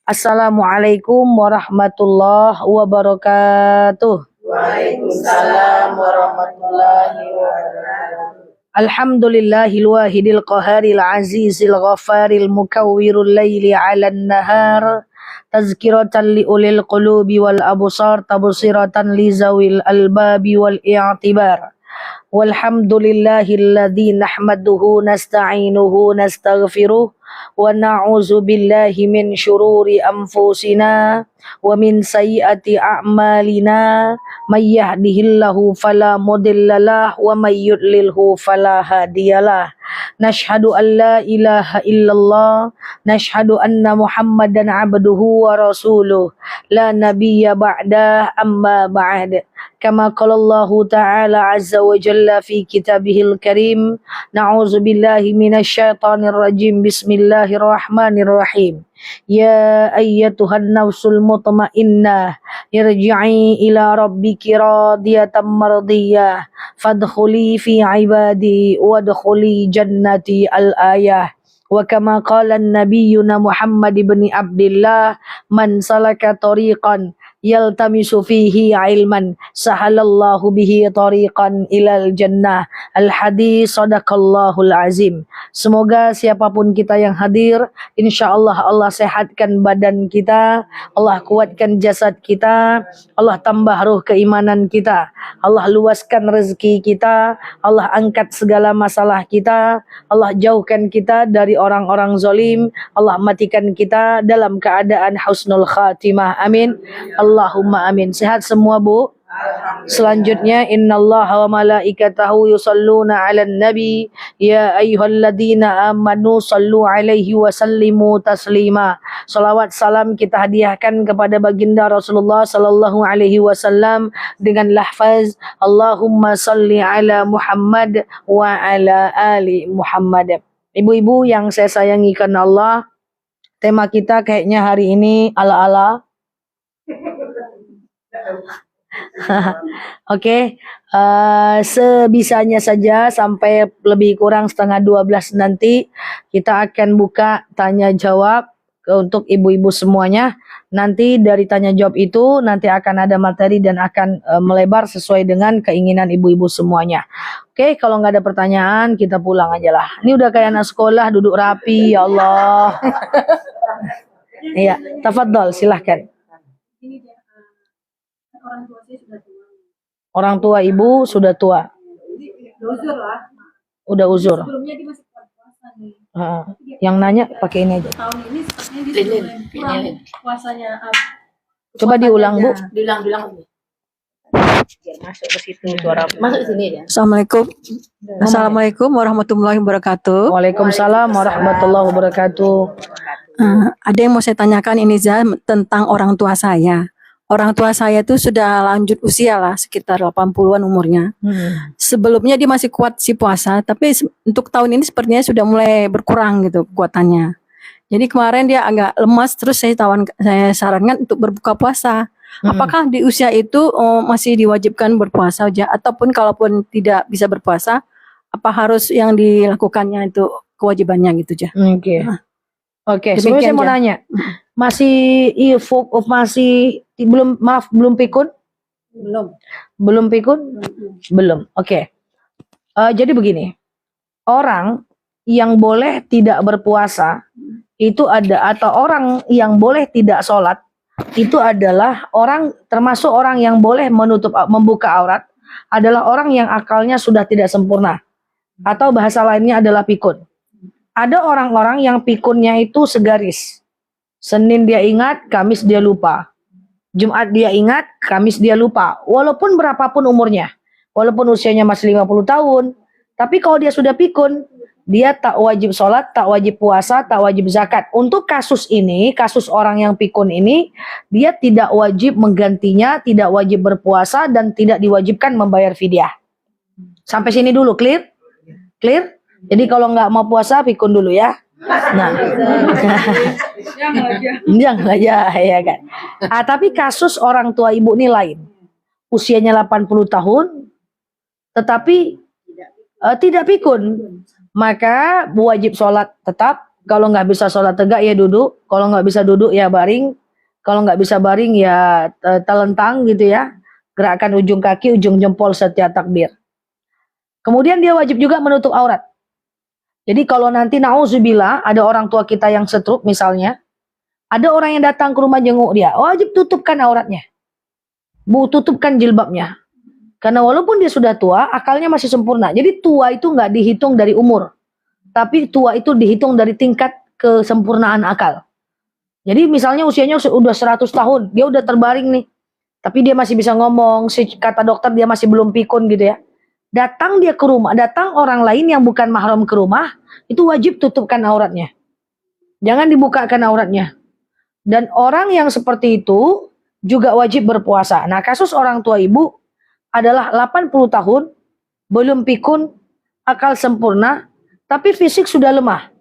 Assalamualaikum warahmatullahi wabarakatuh. Waalaikumsalam warahmatullahi wabarakatuh. Alhamdulillahil wahidil qaharil azizil ghafaril mukawwirul laili 'alan nahar tazkiratan li ulil qulubi wal absar tabsiratan li zawil albabi wal i'tibar. Walhamdulillahilladzi nahmaduhu nasta'inuhu nastaghfiruh wa na'udzu billahi min syururi anfusina wa min sayyiati a'malina may yahdihillahu fala mudhillalah wa may yudlilhu fala hadiyalah. Nashhadu an la ilaha illallah nashhadu anna muhammadan abduhu wa rasuluh la nabiyya ba'da amma ba'd. Kama qala Allah Ta'ala azza wa jalla fi kitabihil karim, na'udzu billahi minasyaitonir rajim, bismillahirrahmanirrahim. Ya ayyatuhan nafsul mutmainnah irji'i ila rabbiki radiyatan mardiyah fadkhuli fi ibadi wadkhuli jannati al-ayah. Wa kama qala nabiyyuna Muhammad ibn Abdullah, man salaka tariqan yaltamisu fihi ilman sahalallahu bihi tariqan ilal jannah. Al-hadis sadaqallahul azim. Semoga siapapun kita yang hadir, insyaallah Allah sehatkan badan kita, Allah kuatkan jasad kita, Allah tambah ruh keimanan kita, Allah luaskan rezeki kita, Allah angkat segala masalah kita, Allah jauhkan kita dari orang-orang zalim, Allah matikan kita dalam keadaan husnul khatimah. Amin. Allahumma amin. Sehat semua, Bu? Selanjutnya, innallaha wa malaikatahu yusalluna 'alan nabi ya ayyuhalladzina amanu sallu 'alaihi wa sallimu taslima. Salawat salam kita hadiahkan kepada baginda Rasulullah sallallahu alaihi wasallam dengan lafaz Allahumma salli ala Muhammad wa ala ali Muhammad. Ibu-ibu yang saya sayangi karena Allah, tema kita kayaknya hari ini ala-ala. Oke, sebisanya saja sampai lebih kurang setengah 12 nanti kita akan buka tanya jawab untuk ibu-ibu semuanya. Nanti dari tanya jawab itu nanti akan ada materi dan akan melebar sesuai dengan keinginan ibu-ibu semuanya. Oke, kalau nggak ada pertanyaan kita pulang aja lah. Ini udah kayak anak sekolah duduk rapi, ya Allah. Iya, tafadhol silahkan. Orang tua saya sudah tua. Orang tua ibu sudah tua. Uzur lah. Udah uzur. Sebelumnya dia masih puasa nih. Yang nanya pakai ini aja. Tahun ini sepertinya dia sudah kurang puasanya. Coba diulang, Bu. Diulang. Biar masuk ke situ suara. Masuk sini ya. Assalamualaikum. Assalamualaikum warahmatullahi wabarakatuh. Waalaikumsalam warahmatullahi wabarakatuh. Ada yang mau saya tanyakan ini tentang orang tua saya. Orang tua saya itu sudah lanjut usia lah, sekitar 80-an umurnya. Sebelumnya dia masih kuat si puasa, tapi untuk tahun ini sepertinya sudah mulai berkurang gitu kekuatannya. Jadi kemarin dia agak lemas, terus saya sarankan untuk berbuka puasa. Apakah di usia itu masih diwajibkan berpuasa aja, ataupun kalaupun tidak bisa berpuasa, apa harus yang dilakukannya itu kewajibannya gitu aja? Oke, sebelumnya saya mau nanya, masih belum pikun? Belum pikun? Belum. Oke. Jadi begini, orang yang boleh tidak berpuasa itu ada, atau orang yang boleh tidak sholat itu adalah orang, termasuk orang yang boleh membuka aurat adalah orang yang akalnya sudah tidak sempurna, atau bahasa lainnya adalah pikun. Ada orang-orang yang pikunnya itu segaris. Senin dia ingat, Kamis dia lupa. Jumat dia ingat, Kamis dia lupa. Walaupun berapapun umurnya. Walaupun usianya masih 50 tahun. Tapi kalau dia sudah pikun, dia tak wajib sholat, tak wajib puasa, tak wajib zakat. Untuk kasus ini, kasus orang yang pikun ini, dia tidak wajib menggantinya, tidak wajib berpuasa, dan tidak diwajibkan membayar fidyah. Sampai sini dulu, clear? Clear? Jadi kalau nggak mau puasa, pikun dulu ya. Nah, jangan aja, ya kan. Tapi kasus orang tua ibu ini lain. Usianya 80 tahun, tetapi tidak pikun. Maka wajib sholat tetap, Kalau nggak bisa sholat tegak ya duduk. Kalau nggak bisa duduk ya baring. Kalau nggak bisa baring ya telentang gitu ya. Gerakkan ujung kaki, ujung jempol setiap takbir. Kemudian dia wajib juga menutup aurat. Jadi kalau nanti na'udzubillah ada orang tua kita yang stroke misalnya. Ada orang yang datang ke rumah jenguk dia. Wajib tutupkan auratnya. Tutupkan jilbabnya. Karena walaupun dia sudah tua, akalnya masih sempurna. Jadi tua itu nggak dihitung dari umur. Tapi tua itu dihitung dari tingkat kesempurnaan akal. Jadi misalnya usianya udah 100 tahun, dia udah terbaring nih. Tapi dia masih bisa ngomong, kata dokter dia masih belum pikun gitu ya. Datang dia ke rumah, datang orang lain yang bukan mahram ke rumah, itu wajib tutupkan auratnya. Jangan dibukakan auratnya. Dan orang yang seperti itu juga wajib berpuasa. Nah, kasus orang tua ibu adalah 80 tahun, belum pikun, akal sempurna, tapi fisik sudah lemah.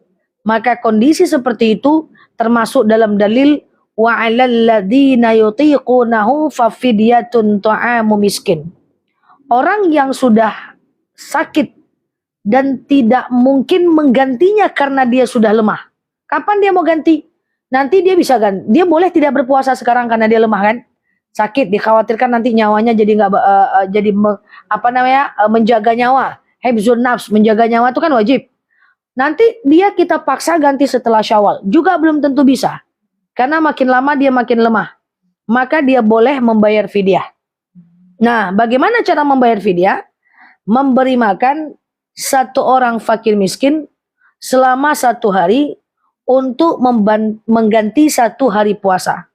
Maka kondisi seperti itu termasuk dalam dalil wa 'alal ladzina yutiqunahu fafidyatun ta'amu miskin. Orang yang sudah sakit dan tidak mungkin menggantinya karena dia sudah lemah. Kapan dia mau ganti? Nanti dia bisa ganti. Dia boleh tidak berpuasa sekarang karena dia lemah kan? Sakit, dikhawatirkan nanti nyawanya jadi nggak menjaga nyawa. Hifzun nafs, menjaga nyawa itu kan wajib. Nanti dia kita paksa ganti setelah Syawal. Juga belum tentu bisa. Karena makin lama dia makin lemah. Maka dia boleh membayar fidyah. Nah, bagaimana cara membayar fidyah? Memberi makan satu orang fakir miskin selama 1 hari untuk mengganti 1 hari puasa.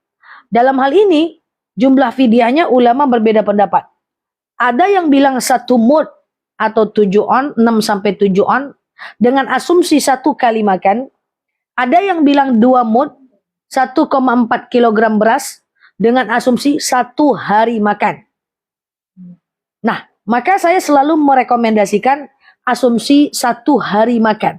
Dalam hal ini, jumlah fidyahnya ulama berbeda pendapat. Ada yang bilang 1 mud atau 7 on, 6 sampai 7 on, dengan asumsi 1 kali makan. Ada yang bilang 2 mud, 1,4 kilogram beras, dengan asumsi 1 hari makan. Nah, maka saya selalu merekomendasikan asumsi 1 hari makan.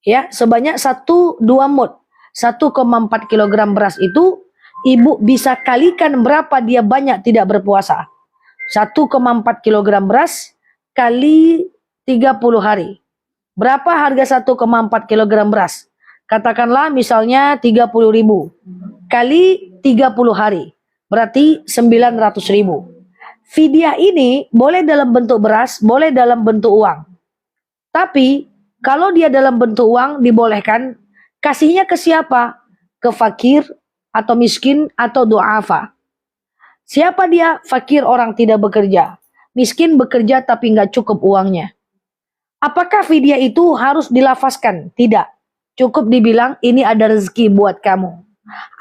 Ya, sebanyak 2 mud, 1,4 kilogram beras itu, ibu bisa kalikan berapa dia banyak tidak berpuasa. 1,4 kilogram beras kali 30 hari. Berapa harga 1,4 kilogram beras? Katakanlah misalnya 30.000 kali 30 hari. Berarti 900.000. Fidyah ini boleh dalam bentuk beras, boleh dalam bentuk uang. Tapi kalau dia dalam bentuk uang dibolehkan, kasihnya ke siapa? Ke fakir atau miskin atau du'afa. Siapa dia? Fakir, orang tidak bekerja. Miskin bekerja tapi nggak cukup uangnya. Apakah fidyah itu harus dilafazkan? Tidak. Cukup dibilang ini ada rezeki buat kamu.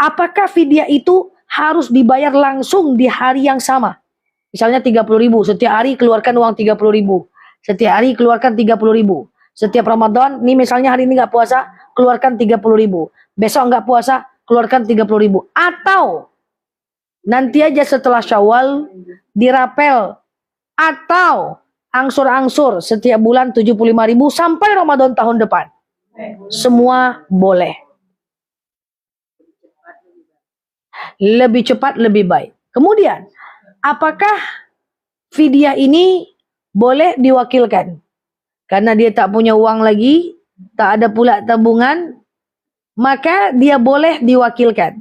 Apakah fidyah itu harus dibayar langsung di hari yang sama? Misalnya 30.000, setiap hari keluarkan uang 30.000. Setiap hari keluarkan 30.000. Setiap Ramadan, ini misalnya hari ini nggak puasa, keluarkan 30.000. Besok nggak puasa, keluarkan 30.000. Atau nanti aja setelah Syawal dirapel. Atau angsur-angsur setiap bulan 75.000 sampai Ramadan tahun depan. Semua boleh. Lebih cepat lebih baik. Kemudian, apakah fidyah ini boleh diwakilkan? Karena dia tak punya uang lagi, tak ada pula tabungan, maka dia boleh diwakilkan.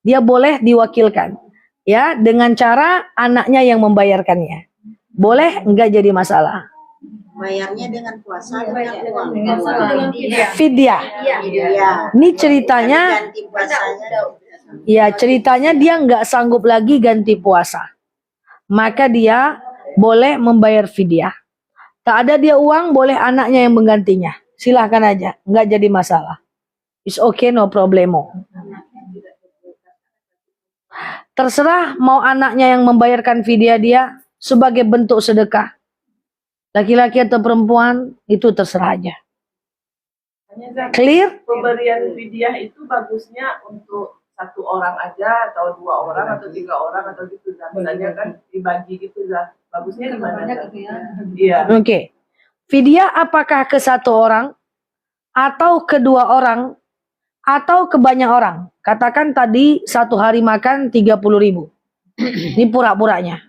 Dia boleh diwakilkan. Ya, dengan cara anaknya yang membayarkannya. Boleh, enggak jadi masalah. Bayarnya dengan puasa dengan uang. Fidyah. Iya. Ini ceritanya, Ganti puasanya. ya ceritanya dia nggak sanggup lagi ganti puasa. Maka dia boleh membayar fidyah. Tak ada dia uang, boleh anaknya yang menggantinya. Silahkan aja, nggak jadi masalah. It's okay, no problemo. Terserah mau anaknya yang membayarkan fidyah dia sebagai bentuk sedekah. Laki-laki atau perempuan, itu terserah aja. Clear? Pemberian fidyah itu bagusnya untuk 1 orang aja atau 2 orang atau 3 orang atau gitu lah. Misalnya kan dibagi gitu lah. Bagusnya gimana? Iya. Oke. Fidyah apakah ke 1 orang atau ke 2 orang atau ke banyak orang? Katakan tadi 1 hari makan 30.000. Ini pura-puranya.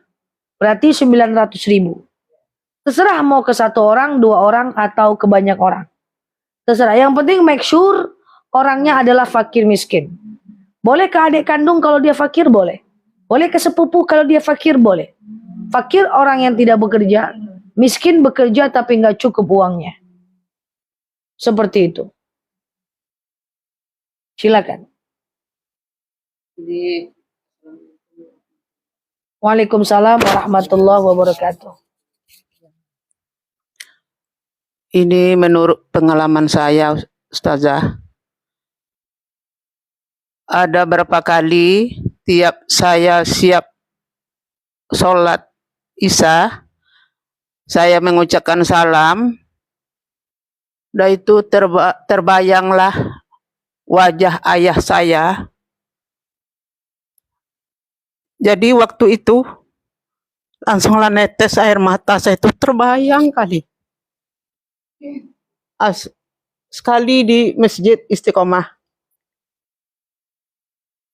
Berarti 900.000. Terserah mau ke 1 orang, 2 orang atau ke banyak orang. Terserah. Yang penting make sure orangnya adalah fakir miskin. Boleh ke adik kandung kalau dia fakir, boleh. Boleh ke sepupu kalau dia fakir, boleh. Fakir orang yang tidak bekerja, miskin bekerja tapi nggak cukup uangnya. Seperti itu. Silakan. Waalaikumsalam warahmatullahi wabarakatuh. Ini menurut pengalaman saya, Ustazah. Ada berapa kali tiap saya siap sholat Isya, saya mengucapkan salam, dan itu terbayanglah wajah ayah saya. Jadi waktu itu langsunglah netes air mata saya itu terbayang kali. Sekali di Masjid Istiqomah.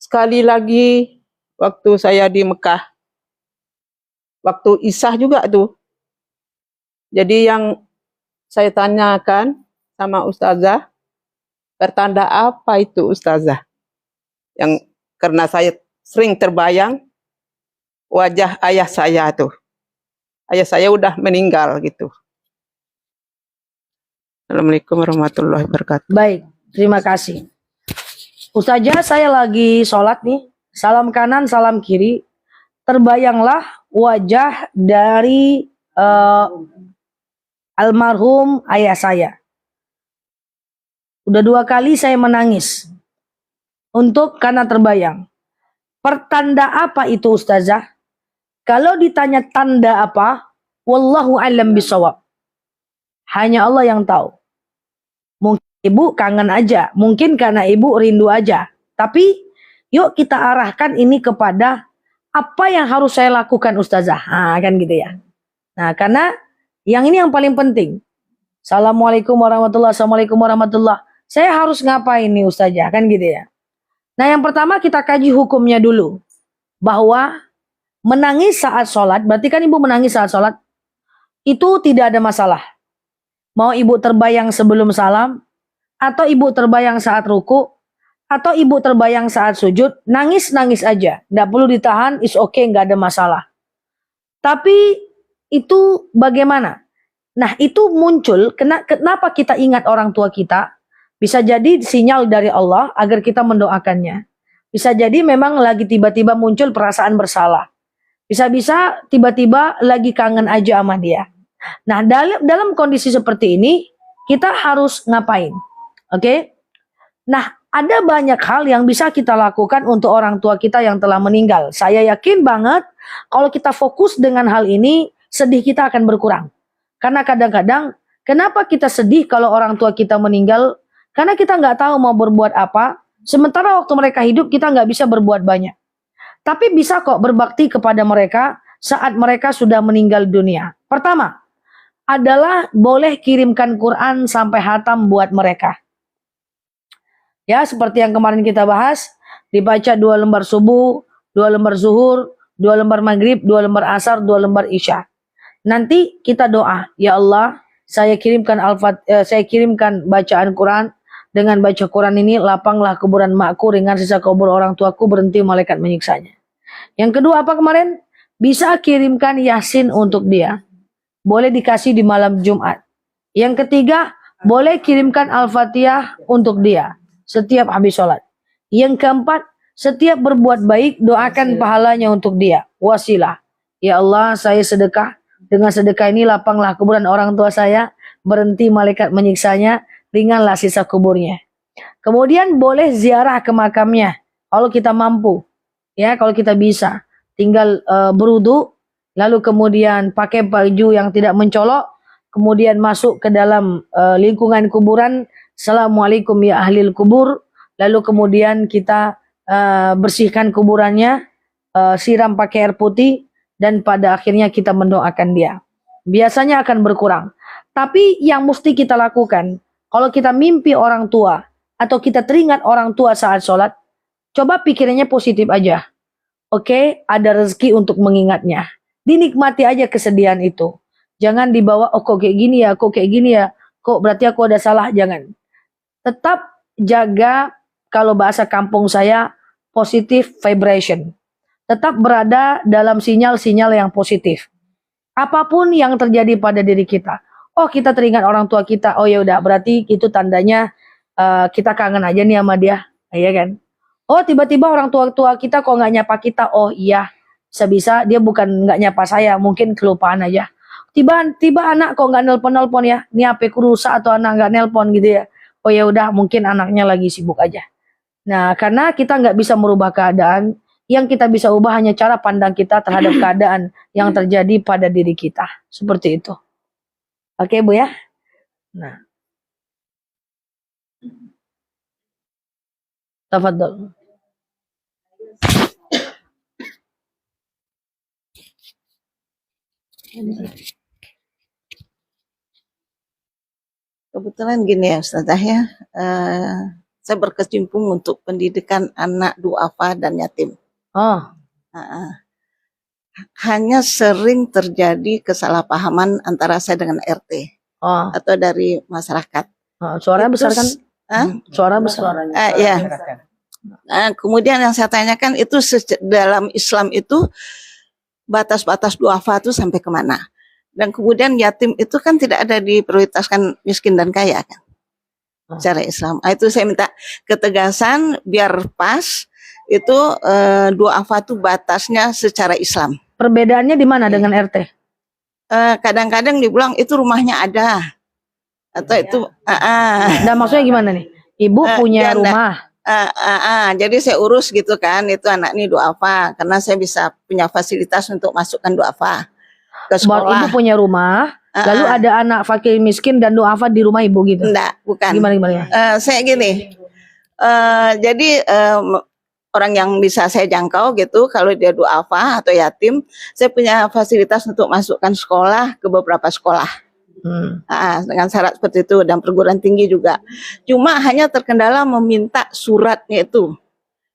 Sekali lagi waktu saya di Mekah. Waktu Isya juga tuh. Jadi yang saya tanyakan sama Ustazah, pertanda apa itu Ustazah? Yang karena saya sering terbayang wajah ayah saya tuh. Ayah saya udah meninggal gitu. Assalamualaikum warahmatullahi wabarakatuh. Baik, terima kasih. Ustazah, saya lagi sholat nih. Salam kanan, salam kiri. Terbayanglah wajah dari almarhum ayah saya. Udah 2 kali saya menangis. Karena terbayang. Pertanda apa itu Ustazah? Kalau ditanya tanda apa, wallahu a'lam bishawab. Hanya Allah yang tahu. Mungkin ibu kangen aja, mungkin karena ibu rindu aja. Tapi yuk kita arahkan ini kepada apa yang harus saya lakukan Ustazah. Nah, kan gitu ya. Nah, karena yang ini yang paling penting. Assalamualaikum warahmatullahi wabarakatuh. Assalamualaikum warahmatullahi. Saya harus ngapain nih Ustazah, kan gitu ya. Nah, yang pertama kita kaji hukumnya dulu. Bahwa menangis saat sholat, berarti kan ibu menangis saat sholat, itu tidak ada masalah. Mau ibu terbayang sebelum salam, atau ibu terbayang saat ruku, atau ibu terbayang saat sujud, nangis-nangis aja. Nggak perlu ditahan, is okay, nggak ada masalah. Tapi itu bagaimana? Nah, itu muncul, kenapa kita ingat orang tua kita? Bisa jadi sinyal dari Allah agar kita mendoakannya. Bisa jadi memang lagi tiba-tiba muncul perasaan bersalah. Bisa-bisa tiba-tiba lagi kangen aja sama dia. Nah, dalam kondisi seperti ini, kita harus ngapain? Oke? Nah, ada banyak hal yang bisa kita lakukan untuk orang tua kita yang telah meninggal. Saya yakin banget, kalau kita fokus dengan hal ini, sedih kita akan berkurang. Karena kadang-kadang, kenapa kita sedih kalau orang tua kita meninggal? Karena kita nggak tahu mau berbuat apa. Sementara waktu mereka hidup, kita nggak bisa berbuat banyak. Tapi bisa kok berbakti kepada mereka saat mereka sudah meninggal dunia. Pertama, adalah boleh kirimkan Quran sampai hatam buat mereka. Ya, seperti yang kemarin kita bahas, dibaca 2 lembar subuh, 2 lembar zuhur, 2 lembar maghrib, 2 lembar asar, 2 lembar isya. Nanti kita doa, ya Allah, saya kirimkan bacaan Quran. Dengan baca Quran ini, lapanglah kuburan makku, ringan sisa kubur orang tuaku, berhenti malaikat menyiksanya. Yang kedua apa kemarin? Bisa kirimkan Yasin untuk dia. Boleh dikasih di malam Jumat. Yang ketiga, boleh kirimkan Al-Fatihah untuk dia setiap habis sholat. Yang keempat, setiap berbuat baik, doakan pahalanya untuk dia. Wasilah. Ya Allah, saya sedekah. Dengan sedekah ini lapanglah kuburan orang tua saya, berhenti malaikat menyiksanya, ringanlah sisa kuburnya. Kemudian boleh ziarah ke makamnya kalau kita mampu. Ya, kalau kita bisa. Tinggal berwudu, lalu kemudian pakai baju yang tidak mencolok, kemudian masuk ke dalam lingkungan kuburan. Assalamualaikum ya ahlil kubur. Lalu kemudian kita bersihkan kuburannya, siram pakai air putih, dan pada akhirnya kita mendoakan dia. Biasanya akan berkurang. Tapi yang mesti kita lakukan, kalau kita mimpi orang tua, atau kita teringat orang tua saat sholat, coba pikirannya positif aja. Oke, ada rezeki untuk mengingatnya. Dinikmati aja kesedihan itu. Jangan dibawa, oh kok kayak gini ya, kok kayak gini ya, kok berarti aku ada salah, jangan. tetap jaga, kalau bahasa kampung saya, positive vibration. Tetap berada dalam sinyal-sinyal yang positif. Apapun yang terjadi pada diri kita. Oh, kita teringat orang tua kita. Oh ya udah, berarti itu tandanya kita kangen aja nih sama dia, iya kan? Oh, tiba-tiba orang tua kita kok nggak nyapa kita. Oh iya, bisa-bisa dia bukan nggak nyapa saya, mungkin kelupaan aja. Tiba-tiba anak kok nggak nelpon ya? Ini HP ku rusak atau anak nggak nelpon gitu ya? Oh ya udah, mungkin anaknya lagi sibuk aja. Nah, karena kita nggak bisa merubah keadaan, yang kita bisa ubah hanya cara pandang kita terhadap keadaan yang terjadi pada diri kita. Seperti itu. Oke, Bu ya? Nah. Tafadhol. Kebetulan gini ya Ustazah ya, saya berkecimpung untuk pendidikan anak duafa dan yatim. Oh, Hanya sering terjadi kesalahpahaman antara saya dengan RT oh, atau dari masyarakat. suaranya besar kan? Hah? Suara besar. Ya. Kemudian yang saya tanyakan itu dalam Islam itu batas-batas duafa itu sampai kemana? Dan kemudian yatim itu kan tidak ada diprioritaskan miskin dan kaya kan, secara Islam. Itu saya minta ketegasan biar pas itu duafa itu batasnya secara Islam. Perbedaannya di mana dengan RT? Kadang-kadang dibilang itu rumahnya ada atau itu Nah, maksudnya gimana nih? Ibu punya janda. rumah. Jadi saya urus gitu kan, itu anak ini duafa karena saya bisa punya fasilitas untuk masukkan duafa ke Ibu sekolah. punya rumah, lalu ada anak fakir miskin dan duafa di rumah ibu gitu. Enggak, bukan. Gimana? Saya gini, jadi orang yang bisa saya jangkau gitu, kalau dia duafa atau yatim, saya punya fasilitas untuk masukkan sekolah ke beberapa sekolah. Dengan syarat seperti itu dan perguruan tinggi juga. Cuma hanya terkendala meminta suratnya itu.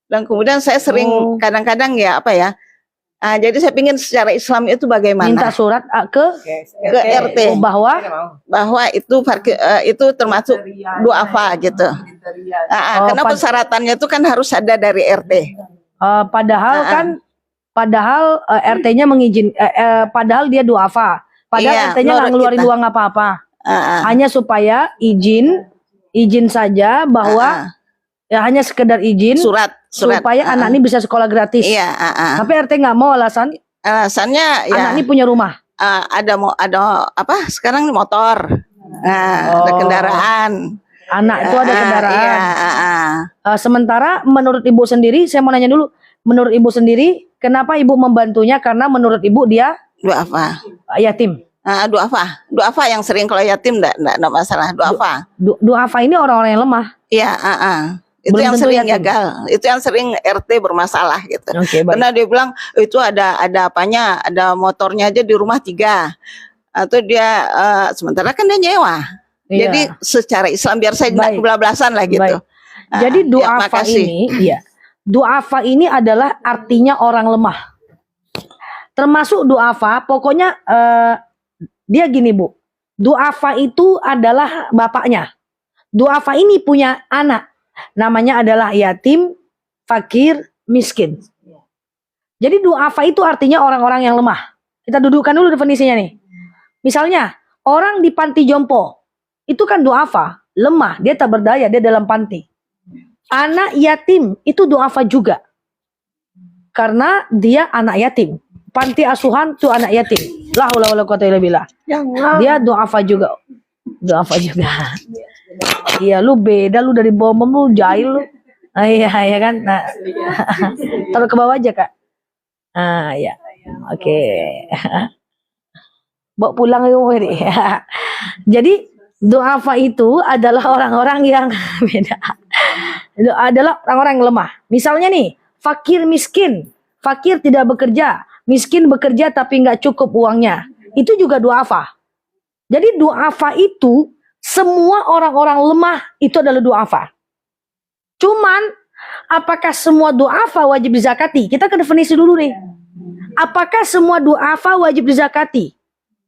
Dan kemudian saya sering kadang-kadang ya apa ya. Jadi saya ingin secara Islam itu bagaimana? Minta surat ke RT bahwa itu termasuk duafa gitu. Karena persyaratannya itu kan harus ada dari RT. Padahal RT-nya mengizinkan, padahal dia duafa. Padahal RT-nya nggak ngeluarin uang apa-apa. Hanya supaya izin saja bahwa ya hanya sekedar izin surat supaya anak ini bisa sekolah gratis. Iya, Tapi RT nggak mau alasannya ya anak ini punya rumah. Ada apa sekarang motor. Ada kendaraan. Anak itu ada kendaraan. Sementara menurut ibu sendiri, saya mau nanya dulu, menurut ibu sendiri, kenapa ibu membantunya? Karena menurut ibu dia duafa. Yatim. Duafa yang sering, kalau yatim enggak masalah. Duafa ini orang-orang yang lemah. Iya, itu Belum yang tentu sering yatim. gagal. Itu yang sering RT bermasalah gitu. Oke, baik. Karena dia bilang itu ada apanya, ada motornya aja di rumah 3. Atau dia sementara kan dia nyewa. Iya. Jadi secara Islam biar saya tidak kebablasan lah gitu. Baik. Jadi duafa ini adalah artinya orang lemah. Termasuk duafa, pokoknya dia gini Bu. Duafa itu adalah bapaknya. Duafa ini punya anak. Namanya adalah yatim, fakir, miskin. Jadi duafa itu artinya orang-orang yang lemah. Kita dudukkan dulu definisinya nih. Misalnya, orang di panti jompo. Itu kan duafa, lemah, dia tak berdaya, dia dalam panti. Anak yatim itu duafa juga. Karena dia anak yatim. Panti asuhan itu anak yatim. La haula wala quwata illa billah. Dia duafa juga. Iya, lu beda, lu dari bom lu jahil lu. Iya kan. Nah. Taruh ke bawah aja, Kak. Ya. Oke. Bawa pulang yuk. Jadi duafa itu adalah orang-orang yang beda. Itu adalah orang-orang yang lemah. Misalnya nih, fakir miskin. Fakir tidak bekerja, miskin bekerja tapi nggak cukup uangnya. Itu juga duafa. Jadi duafa itu semua orang-orang lemah itu adalah duafa. Cuman apakah semua duafa wajib dizakati? Kita ke definisi dulu nih. Apakah semua duafa wajib dizakati?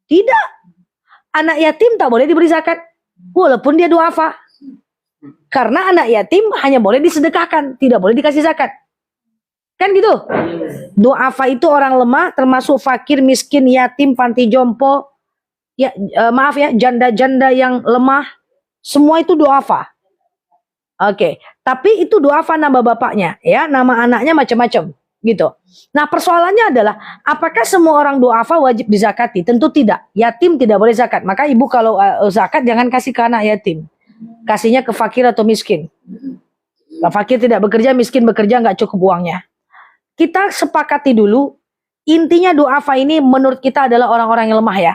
Tidak. Anak yatim tak boleh diberi zakat walaupun dia duafa. Karena anak yatim hanya boleh disedekahkan, tidak boleh dikasih zakat. Kan gitu? Du'afa itu orang lemah, termasuk fakir, miskin, yatim, panti jompo, ya maaf ya, janda-janda yang lemah, semua itu du'afa. Oke, tapi itu du'afa nama bapaknya, ya, nama anaknya macam-macam, gitu. Nah, persoalannya adalah apakah semua orang du'afa wajib dizakati? Tentu tidak. Yatim tidak boleh zakat. Maka ibu kalau zakat jangan kasih ke anak yatim, kasihnya ke fakir atau miskin. Nah, fakir tidak bekerja, miskin bekerja, nggak cukup uangnya. Kita sepakati dulu, intinya du'afa ini menurut kita adalah orang-orang yang lemah ya.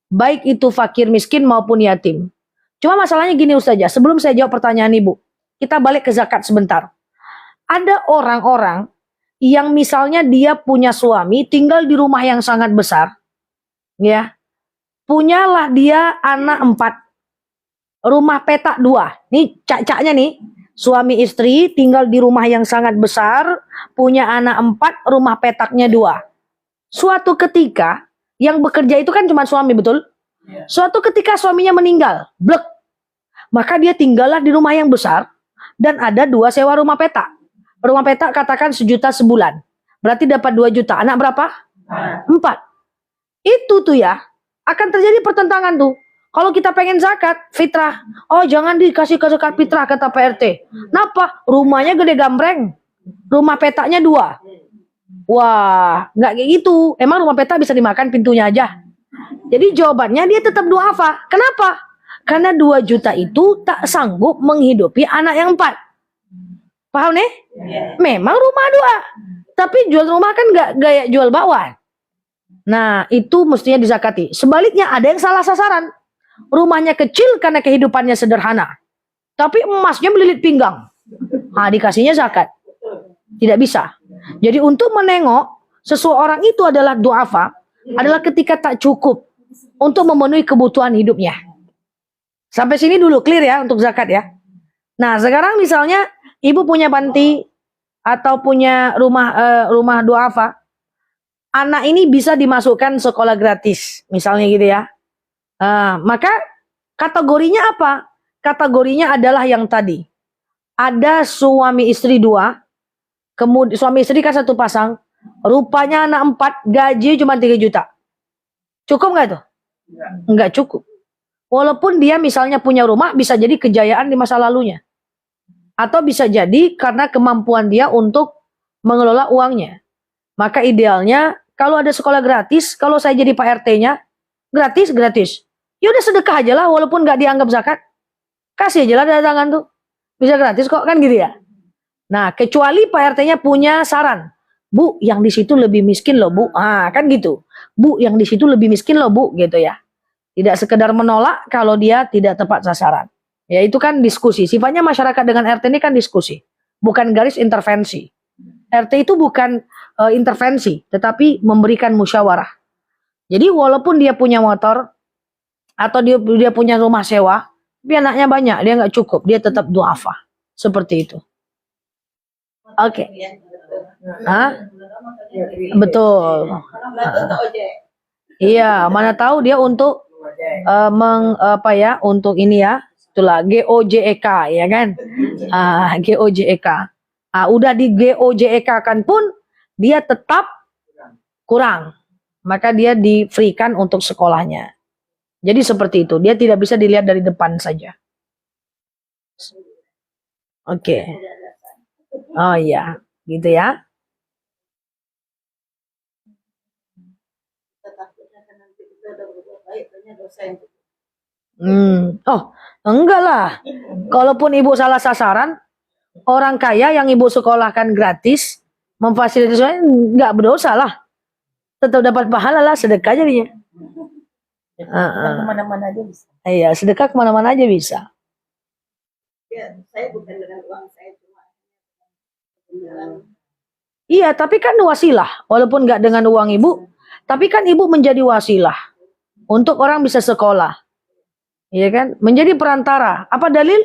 Baik itu fakir, miskin maupun yatim. Cuma masalahnya gini Ustazah, sebelum saya jawab pertanyaan ibu, kita balik ke zakat sebentar. Ada orang-orang yang misalnya dia punya suami, tinggal di rumah yang sangat besar, ya. Punyalah dia anak 4, rumah petak 2. Nih cak-caknya nih, suami istri tinggal di rumah yang sangat besar, punya anak 4, rumah petaknya 2. Suatu ketika, yang bekerja itu kan cuma suami, betul? Suatu ketika suaminya meninggal, blek. Maka dia tinggallah di rumah yang besar, dan ada 2 sewa rumah petak. Rumah petak katakan 1 juta sebulan. Berarti dapat 2 juta. Anak berapa? 4. Itu tuh ya, akan terjadi pertentangan tuh. Kalau kita pengen zakat, fitrah. Oh jangan dikasih ke zakat fitrah, kata PRT. Kenapa? Rumahnya gede gambreng. Rumah petaknya 2. Wah, nggak kayak gitu. Emang rumah petak bisa dimakan pintunya aja. Jadi jawabannya dia tetap du'afa. Kenapa? Karena 2 juta itu tak sanggup menghidupi anak yang 4. Paham nih? Memang rumah 2. Tapi jual rumah kan nggak gaya jual bakwan. Nah, itu mestinya dizakati. Sebaliknya ada yang salah sasaran. Rumahnya kecil karena kehidupannya sederhana. Tapi emasnya melilit pinggang. Nah, dikasihnya zakat. Tidak bisa. Jadi untuk menengok seseorang itu adalah du'afa, adalah ketika tak cukup untuk memenuhi kebutuhan hidupnya. Sampai sini dulu clear ya untuk zakat ya. Nah, sekarang misalnya ibu punya panti atau punya rumah du'afa, anak ini bisa dimasukkan sekolah gratis, misalnya gitu ya. Maka kategorinya apa? Kategorinya adalah yang tadi. Ada suami istri 2, kemudian suami istri kan 1 pasang, rupanya anak 4, gaji cuma 3 juta. Cukup nggak tuh? Nggak cukup. Walaupun dia misalnya punya rumah, bisa jadi kejayaan di masa lalunya. Atau bisa jadi karena kemampuan dia untuk mengelola uangnya. Maka idealnya kalau ada sekolah gratis, kalau saya jadi Pak RT-nya, gratis. Ya udah sedekah aja lah, walaupun nggak dianggap zakat. Kasih aja lah datangan tuh. Bisa gratis kok, kan gitu ya. Nah, kecuali Pak RT-nya punya saran. Bu, yang di situ lebih miskin loh, Bu. Kan gitu. Bu, yang di situ lebih miskin loh, Bu, gitu ya. Tidak sekedar menolak kalau dia tidak tepat sasaran. Ya itu kan diskusi. Sifatnya masyarakat dengan RT ini kan diskusi. Bukan garis intervensi. RT itu bukan intervensi, tetapi memberikan musyawarah. Jadi walaupun dia punya motor, atau dia punya rumah sewa, tapi anaknya banyak, dia nggak cukup, dia tetap du'afa. Seperti itu. Oke. Betul. Iya, mana tahu dia untuk untuk ini ya, itulah GOJEK ya kan, GOJEK. Udah di GOJEK kan pun dia tetap kurang, maka dia di free kan untuk sekolahnya. Jadi seperti itu, dia tidak bisa dilihat dari depan saja. Oke. Oh iya, gitu ya. Oh, enggak lah. Kalaupun ibu salah sasaran, orang kaya yang ibu sekolahkan gratis, memfasilitasi, enggak berdosa lah. Tetap dapat pahala lah, sedekah jadinya. Kemana-mana aja bisa. Iya, sedekah kemana-mana aja bisa. Ya, saya bukan dengan uang saya cuma. Iya, tapi kan wasilah. Walaupun nggak dengan uang ibu, tapi kan ibu menjadi wasilah untuk orang bisa sekolah. Iya kan? Menjadi perantara. Apa dalil?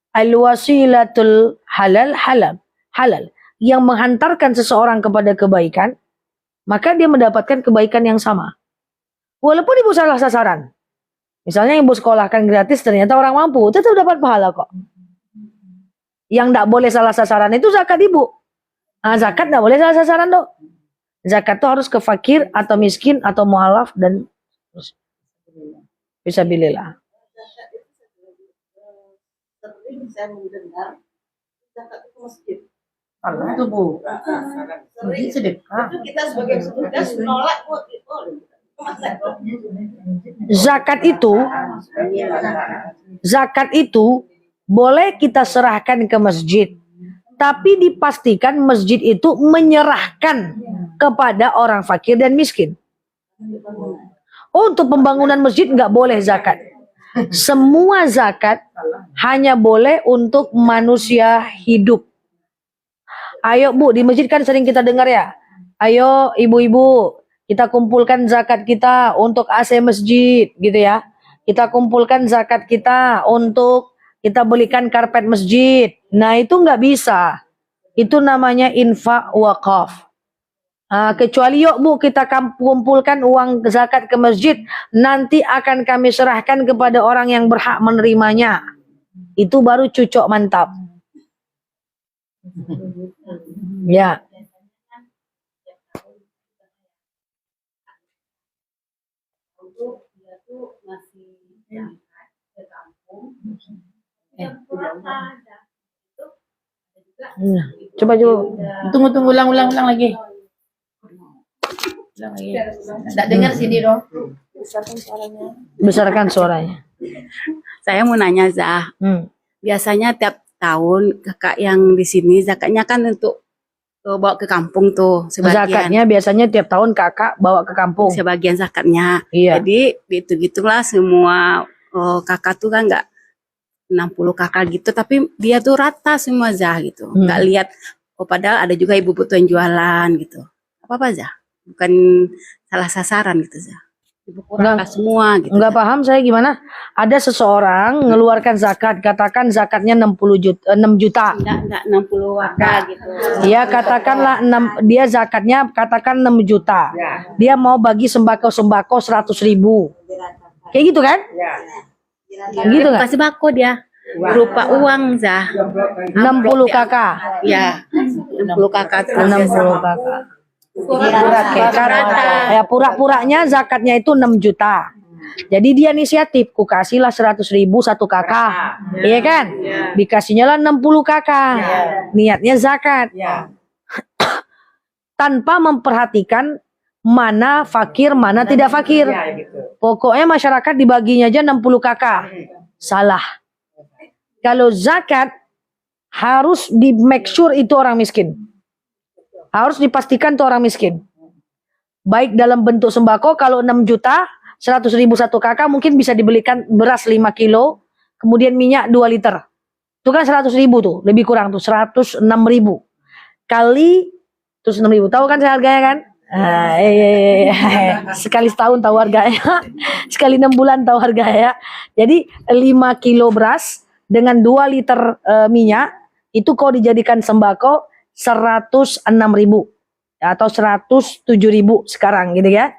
Al-wasilatul halal. Yang menghantarkan seseorang kepada kebaikan, maka dia mendapatkan kebaikan yang sama. Walaupun ibu salah sasaran. Misalnya ibu sekolahkan gratis, ternyata orang mampu, tetap dapat pahala kok. Yang tidak boleh salah sasaran itu zakat ibu. Nah, zakat tidak boleh salah sasaran dok. Zakat itu harus ke fakir atau miskin atau mualaf dan fisabilillah. Sering saya mendengar zakat itu masjid. Itu Bu. Sering Sedekah. itu kita sebagai petugas menolak kok itu. Zakat itu boleh kita serahkan ke masjid, tapi dipastikan masjid itu menyerahkan kepada orang fakir dan miskin. Oh, untuk pembangunan masjid nggak boleh zakat. Semua zakat hanya boleh untuk manusia hidup. Ayo Bu, di masjid kan sering kita dengar ya. Ayo ibu-ibu, kita kumpulkan zakat kita untuk AC masjid gitu ya. Kita kumpulkan zakat kita untuk kita belikan karpet masjid. Nah itu nggak bisa. Itu namanya infak wakaf. Kecuali yuk Bu, kita kumpulkan uang zakat ke masjid, nanti akan kami serahkan kepada orang yang berhak menerimanya. Itu baru cucok mantap. Ya. Coba. Tunggu, ulang lagi. Ulang lagi. Nggak dengar sini dong. Besarkan suaranya. Saya mau nanya Zah, biasanya tiap tahun kakak yang di sini zakatnya kan untuk bawa ke kampung tuh sebagian. Zakatnya biasanya tiap tahun kakak bawa ke kampung. Sebagian zakatnya. Iya. Jadi gitu-gitulah semua kakak tuh kan nggak 60 kakak gitu, tapi dia tuh rata semua Zah gitu. Nggak lihat, padahal ada juga ibu butuh yang jualan gitu. Apa Zah? Bukan salah sasaran gitu Zah. Ibu rata semua gitu. Enggak paham saya gimana? Ada seseorang ngeluarkan zakat, katakan zakatnya 6 juta. Enggak 60 warga gitu. Ya katakanlah dia zakatnya katakan 6 juta. Dia mau bagi sembako 100.000. Kayak gitu kan? Gitu kan? Kasih bako dia. Berupa uang Zah. 60 kakak. Ya. 60 kakak. 60 kakak. Ya pura-puranya zakatnya itu 6 juta. Jadi dia inisiatif, ku kasihlah 100.000 satu kakak. Iya kan? Dikasihnya lah 60 kakak. Niatnya zakat. Tanpa memperhatikan mana fakir, mana tidak fakir. Pokoknya masyarakat dibaginya aja 60 kakak. Salah. Kalau zakat harus di make sure itu orang miskin. Harus dipastikan tuh orang miskin. Baik dalam bentuk sembako, kalau 6 juta, 100.000 satu kakak mungkin bisa dibelikan beras 5 kilo, kemudian minyak 2 liter. Itu kan 100.000 tuh, lebih kurang tuh, 106.000. Kali, terus 6.000, tahu kan harganya kan? Sekali setahun tahu harganya, sekali 6 bulan tahu harganya. Jadi 5 kilo beras dengan 2 liter minyak, itu kalau dijadikan sembako, 106.000 atau 107.000 sekarang gitu ya.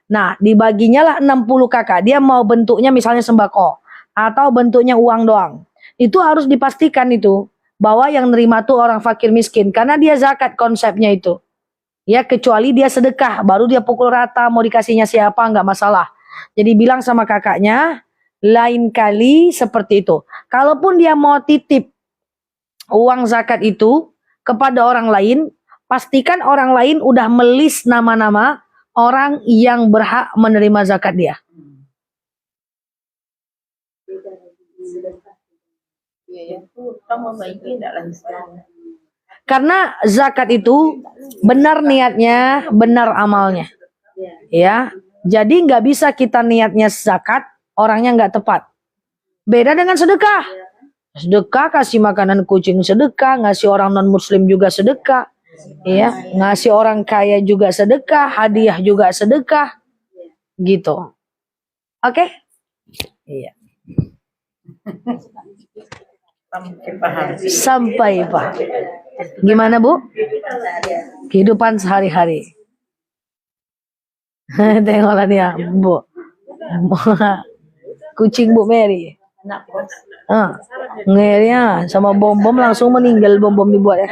Nah, dibaginya lah 60 kakak. Dia mau bentuknya misalnya sembako atau bentuknya uang doang. Itu harus dipastikan itu bahwa yang nerima tuh orang fakir miskin karena dia zakat konsepnya itu. Ya, kecuali dia sedekah baru dia pukul rata mau dikasihnya siapa nggak masalah. Jadi bilang sama kakaknya lain kali seperti itu. Kalaupun dia mau titip uang zakat itu kepada orang lain, pastikan orang lain udah melis nama-nama orang yang berhak menerima zakat dia. Karena zakat itu benar niatnya, benar amalnya. Ya, jadi nggak bisa kita niatnya zakat, orangnya nggak tepat. Beda dengan sedekah. Sedekah kasih makanan kucing sedekah, ngasih orang non muslim juga sedekah, ya, ngasih orang kaya juga sedekah, hadiah juga sedekah, gitu. Oke? Iya. Sampai Pak. Gimana Bu? Kehidupan sehari-hari. Tengoklah dia, Bu. Kucing Bu Mary. Ngernya sama bom-bom langsung meninggal, bom-bom dibuat ya.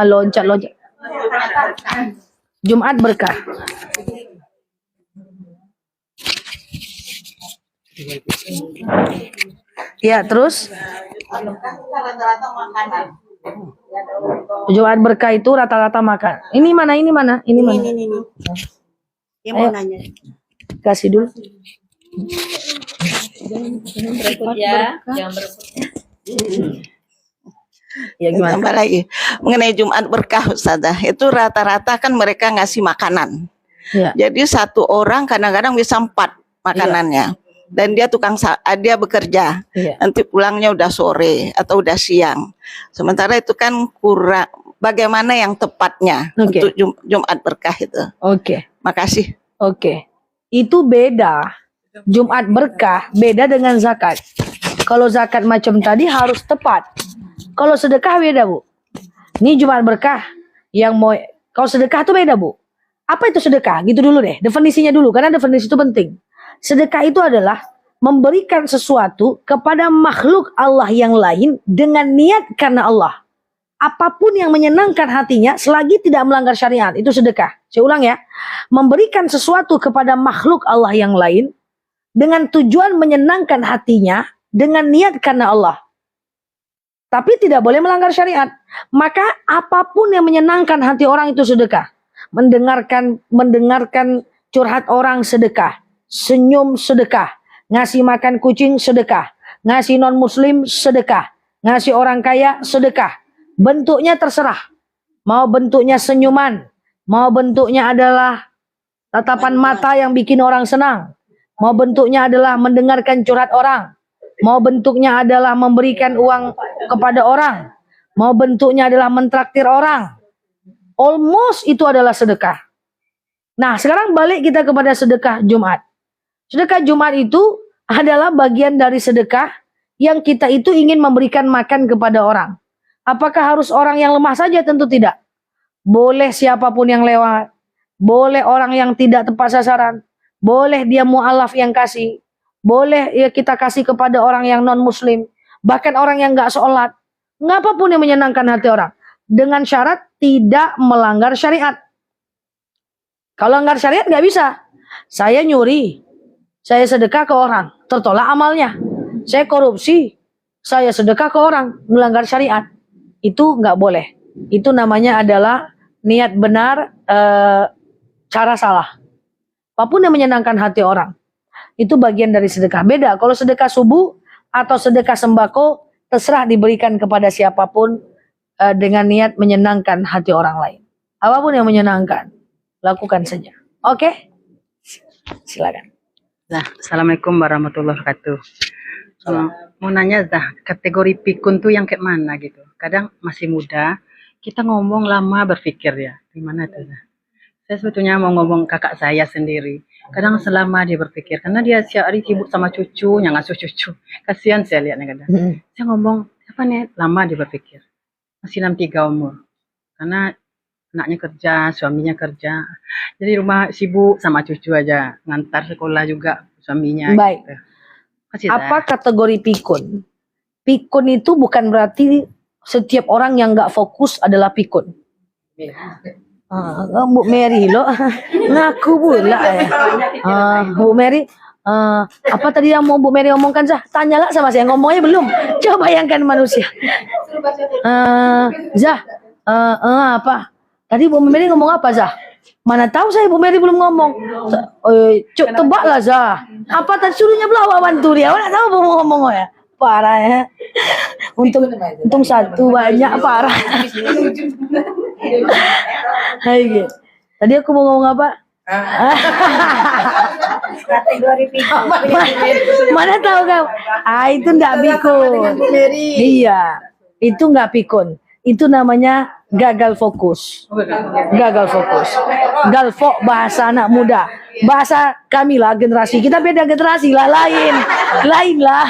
Loncat-loncat. Jumat berkah. Ya, terus Jumat berkah itu rata-rata makan. Ini mana? Ini mana? Ini mana? Ini. Dia Ayo. mau nanya. Kasih dulu. Ya gimana? Tambah lagi mengenai Jumat berkah Ustazah, itu rata-rata kan mereka ngasih makanan. Ya. Jadi satu orang kadang-kadang bisa 4 makanannya. Dan dia dia bekerja. Iya. Nanti pulangnya udah sore atau udah siang. Sementara itu kan kurang. Bagaimana yang tepatnya Oke. untuk Jumat berkah itu? Oke. Makasih. Oke. Itu beda. Jumat berkah beda dengan zakat. Kalau zakat macam tadi harus tepat. Kalau sedekah beda, Bu. Ini Jumat berkah yang mau, kalau sedekah itu beda, Bu. Apa itu sedekah? Gitu dulu deh. Definisinya dulu karena definisi itu penting. Sedekah itu adalah memberikan sesuatu kepada makhluk Allah yang lain dengan niat karena Allah. Apapun yang menyenangkan hatinya selagi tidak melanggar syariat, itu sedekah. Saya ulang ya. Memberikan sesuatu kepada makhluk Allah yang lain dengan tujuan menyenangkan hatinya dengan niat karena Allah. Tapi tidak boleh melanggar syariat. Maka apapun yang menyenangkan hati orang itu sedekah. Mendengarkan curhat orang sedekah. Senyum sedekah. Ngasih makan kucing sedekah. Ngasih non muslim sedekah. Ngasih orang kaya sedekah. Bentuknya terserah. Mau bentuknya senyuman. Mau bentuknya adalah tatapan mata yang bikin orang senang. Mau bentuknya adalah mendengarkan curhat orang. Mau bentuknya adalah memberikan uang kepada orang. Mau bentuknya adalah mentraktir orang. Almost itu adalah sedekah. Nah, sekarang balik kita kepada sedekah Jumat. Sedekah Jumat itu adalah bagian dari sedekah yang kita itu ingin memberikan makan kepada orang. Apakah harus orang yang lemah saja? Tentu tidak. Boleh siapapun yang lewat. Boleh orang yang tidak tepat sasaran. Boleh dia mu'alaf yang kasih. Boleh ya kita kasih kepada orang yang non muslim. Bahkan orang yang gak sholat. Apapun yang menyenangkan hati orang. Dengan syarat tidak melanggar syariat. Kalau melanggar syariat gak bisa. Saya nyuri. Saya sedekah ke orang. Tertolak amalnya. Saya korupsi. Saya sedekah ke orang. Melanggar syariat. Itu gak boleh. Itu namanya adalah niat benar, cara salah. Apapun yang menyenangkan hati orang. Itu bagian dari sedekah. Beda. Kalau sedekah subuh atau sedekah sembako, terserah diberikan kepada siapapun dengan niat menyenangkan hati orang lain. Apapun yang menyenangkan, lakukan saja. Oke? Silakan. Zah, Assalamualaikum warahmatullahi wabarakatuh. Mau nanya Zah, kategori pikun tuh yang kayak mana gitu? Kadang masih muda, kita ngomong lama berpikir ya. Gimana tuh Zah? Saya sebetulnya mau ngomong kakak saya sendiri. Kadang selama dia berpikir, karena dia setiap hari sibuk sama cucunya, ngasuh cucu. Kasihan saya lihatnya kadang. Saya ngomong, apa nih? Lama dia berpikir. Masih 63 umur. Karena anaknya kerja, suaminya kerja. Jadi rumah sibuk sama cucu aja. Ngantar sekolah juga suaminya. Baik. Gitu. Kasih, Apa kategori pikun? Pikun itu bukan berarti setiap orang yang gak fokus adalah pikun. Bu Mary lo ngaku pula ya. Bu Mary, apa tadi yang mau Bu Mary omongkan Zah? Tanyalah sama saya, ngomongnya belum. Coba bayangkan manusia. Zah, apa? Tadi Bu Mary ngomong apa Zah? Mana tahu saya Bu Mary belum ngomong. Cuk tebaklah Zah. Apa tadi suruhnya belawak bantu dia? Mana tahu Bu ngomong ya? Parah ya. Untung satu banyak parah. Hai gitu. Tadi aku mau ngomong apa? Kategori pikun. Mana tahu kamu? Itu enggak pikun. Iya, itu enggak pikun. Itu namanya gagal fokus. Gagal fokus. Galfok bahasa anak muda. Bahasa kami lah generasi. Kita beda generasi lah, lain lah.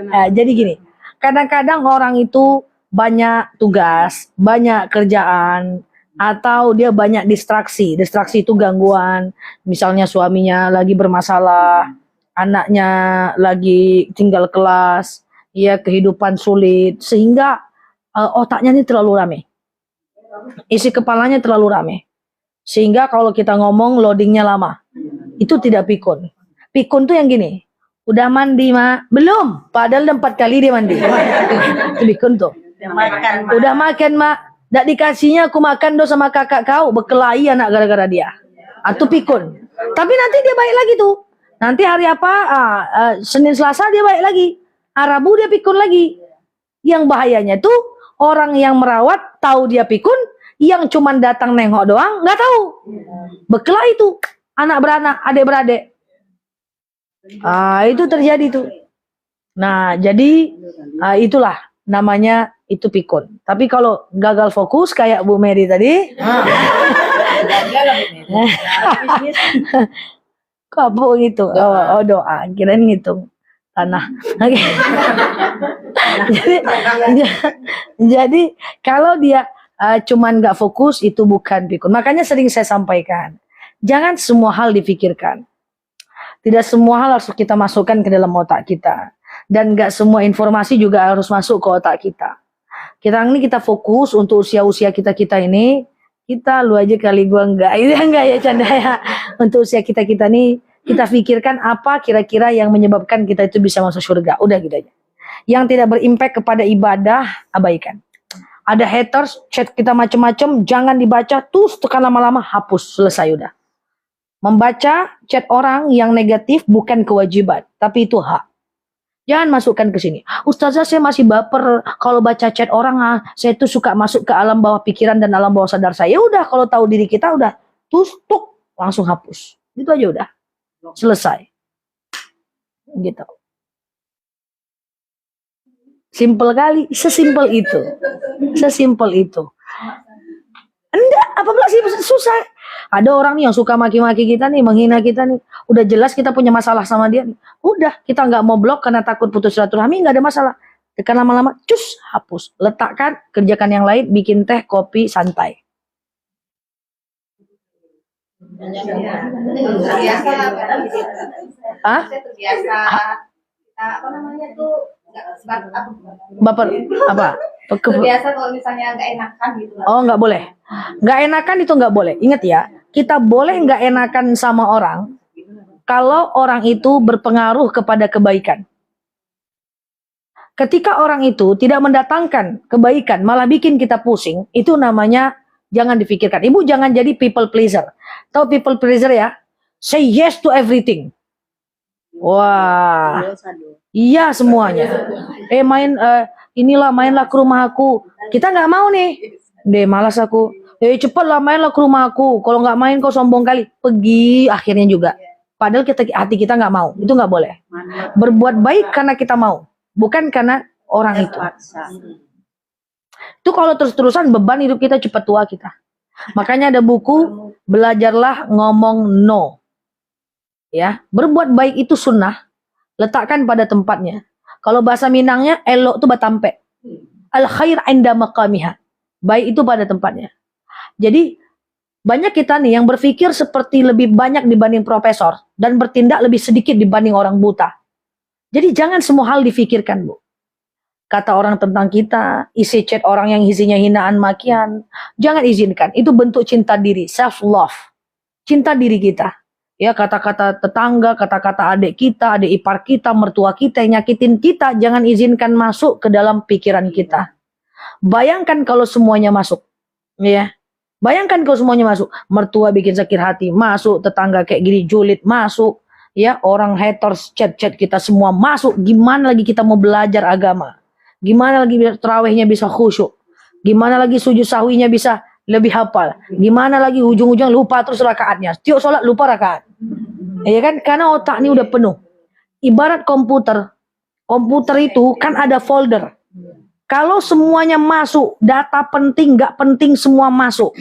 Nah, jadi gini. Kadang-kadang orang itu banyak tugas, banyak kerjaan, atau dia banyak distraksi. Distraksi itu gangguan. Misalnya suaminya lagi bermasalah, anaknya lagi tinggal kelas, ya kehidupan sulit, sehingga otaknya ini terlalu rame. Isi kepalanya terlalu rame. Sehingga kalau kita ngomong loadingnya lama. Itu tidak pikun. Pikun tuh yang gini. Udah mandi, Mak? Belum. Padahal 4 kali dia mandi. Itu pikun tuh. Udah makan, Mak? Nggak dikasihnya aku makan do sama kakak kau. Berkelahi anak gara-gara dia. Itu pikun. Tapi nanti dia baik lagi tuh. Nanti hari apa? Senin Selasa dia baik lagi. Rabu dia pikun lagi. Yang bahayanya tuh orang yang merawat tahu dia pikun, yang cuman datang nengok doang nggak tahu. Berkelahi itu anak beranak, adik-beradik. Itu terjadi tuh. Nah, jadi itulah namanya itu pikun. Tapi kalau gagal fokus kayak Bu Mary tadi, kok apa gitu? Oh, doa, kirain ngitung tanah. jadi kalau dia cuman nggak fokus, itu bukan pikun. Makanya sering saya sampaikan, jangan semua hal dipikirkan. Tidak semua hal harus kita masukkan ke dalam otak kita. Dan nggak semua informasi juga harus masuk ke otak kita. Kita fokus untuk usia-usia kita ini. Kita lu aja kali, gua enggak. Itu enggak ya, canda ya. Untuk usia kita nih, kita pikirkan apa kira-kira yang menyebabkan kita itu bisa masuk surga. Udah gitu aja. Yang tidak berimpact kepada ibadah, abaikan. Ada haters, chat kita macam-macam, jangan dibaca, terus tekan lama-lama, hapus, selesai udah. Membaca chat orang yang negatif bukan kewajiban, tapi itu hak. Jangan masukkan ke sini. Ustazah, saya masih baper kalau baca chat orang. Saya tuh suka masuk ke alam bawah pikiran dan alam bawah sadar saya. Ya udah, kalau tahu diri kita udah, terus tuk, langsung hapus. Itu aja udah. Selesai. Gitu. Simple kali, sesimpel itu. Sesimpel itu. Enggak, apa sih susah. Ada orang nih yang suka maki-maki kita nih, menghina kita nih. Udah jelas kita punya masalah sama dia nih. Udah, kita nggak mau blok karena takut putus silaturahmi, nggak ada masalah. Tekan lama-lama, cus, hapus. Letakkan, kerjakan yang lain, bikin teh, kopi, santai. Baper apa? Terbiasa kalau misalnya nggak enakan gitu. Oh, nggak boleh. Nggak enakan itu nggak boleh. Ingat ya, kita boleh nggak enakan sama orang kalau orang itu berpengaruh kepada kebaikan. Ketika orang itu tidak mendatangkan kebaikan, malah bikin kita pusing, itu namanya jangan difikirkan. Ibu jangan jadi people pleaser. Tahu people pleaser ya? Say yes to everything. Wah, iya semuanya. Mainlah ke rumah aku. Kita nggak mau nih. Malas aku. Cepatlah mainlah ke rumah aku. Kalau nggak main kau sombong kali. Pergi akhirnya juga. Padahal hati kita nggak mau. Itu nggak boleh. Berbuat baik karena kita mau, bukan karena orang itu. Itu kalau terus-terusan beban hidup kita, cepat tua kita. Makanya ada buku, belajarlah ngomong no. Ya, berbuat baik itu sunnah. Letakkan pada tempatnya. Kalau bahasa Minangnya, elok itu batampe. Al khair inda maqamiha. Baik itu pada tempatnya. Jadi, banyak kita nih yang berpikir seperti lebih banyak dibanding profesor. Dan bertindak lebih sedikit dibanding orang buta. Jadi, jangan semua hal difikirkan, Bu. Kata orang tentang kita, isi chat orang yang isinya hinaan makian. Jangan izinkan. Itu bentuk cinta diri, self-love. Cinta diri kita. Ya, kata-kata tetangga, kata-kata adik kita, adik ipar kita, mertua kita yang nyakitin kita, jangan izinkan masuk ke dalam pikiran kita. Bayangkan kalau semuanya masuk. Ya. Bayangkan kalau semuanya masuk. Mertua bikin sakit hati, masuk. Tetangga kayak gini julid, masuk. Ya, orang haters chat-chat kita semua masuk. Gimana lagi kita mau belajar agama? Gimana lagi terawihnya bisa khusyuk? Gimana lagi sujud sahwinya bisa lebih hafal? Gimana lagi ujung-ujung lupa terus rakaatnya? Tiap sholat lupa rakaat. Ya kan? Karena otak ini udah penuh. Ibarat komputer. Komputer itu kan ada folder. Kalau semuanya masuk, data penting, nggak penting semua masuk.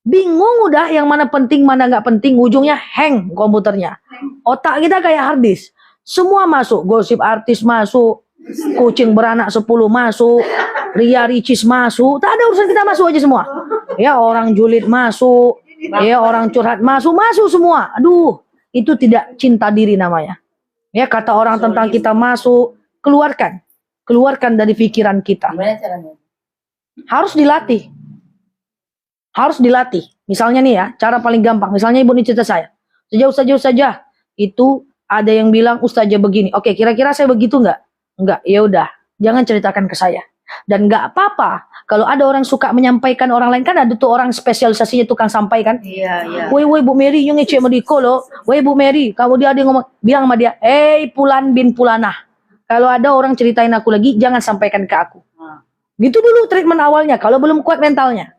Bingung udah yang mana penting, mana nggak penting, ujungnya hang komputernya. Otak kita kayak hard disk. Semua masuk, gosip artis masuk, kucing beranak 10 masuk, Ria Ricis masuk, tak ada urusan kita masuk aja semua. Ya, orang julid masuk, ya orang curhat masuk semua. Aduh, itu tidak cinta diri namanya. Ya, kata orang tentang kita masuk, keluarkan. Keluarkan dari pikiran kita. Harus dilatih. Harus dilatih. Misalnya nih ya, cara paling gampang. Misalnya ibu nih cerita saya. Ustazah. Itu ada yang bilang ustazah begini. Oke, kira-kira saya begitu nggak? Enggak, ya udah. Jangan ceritakan ke saya. Dan nggak apa-apa. Kalau ada orang suka menyampaikan orang lain, kan ada tuh orang spesialisasinya tukang sampaikan. Iya. Woi Bu Mary, yung ngecek mediko loh. Woi Bu Mary, kamu dia ngomong, bilang sama dia, Pulan bin Pulanah. Kalau ada orang ceritain aku lagi, jangan sampaikan ke aku. Gitu dulu treatment awalnya, kalau belum kuat mentalnya.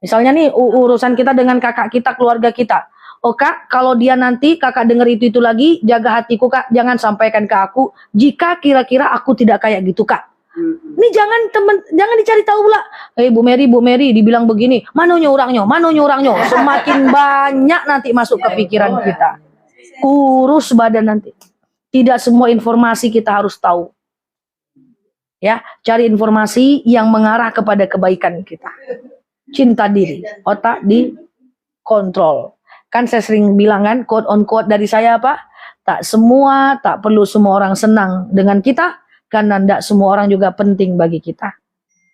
Misalnya nih, urusan kita dengan kakak kita, keluarga kita. Oh kak, kalau dia nanti kakak denger itu lagi, jaga hatiku kak, jangan sampaikan ke aku. Jika kira-kira aku tidak kayak gitu kak. Ini jangan dicari tahu pula. Bu Mary, dibilang begini, manonya orangnya. Semakin banyak nanti masuk ke pikiran kita. Kurus badan nanti. Tidak semua informasi kita harus tahu. Ya, cari informasi yang mengarah kepada kebaikan kita. Cinta diri, otak dikontrol. Kan saya sering bilang kan, quote on quote dari saya apa? Tak perlu semua orang senang dengan kita. Karena tidak semua orang juga penting bagi kita.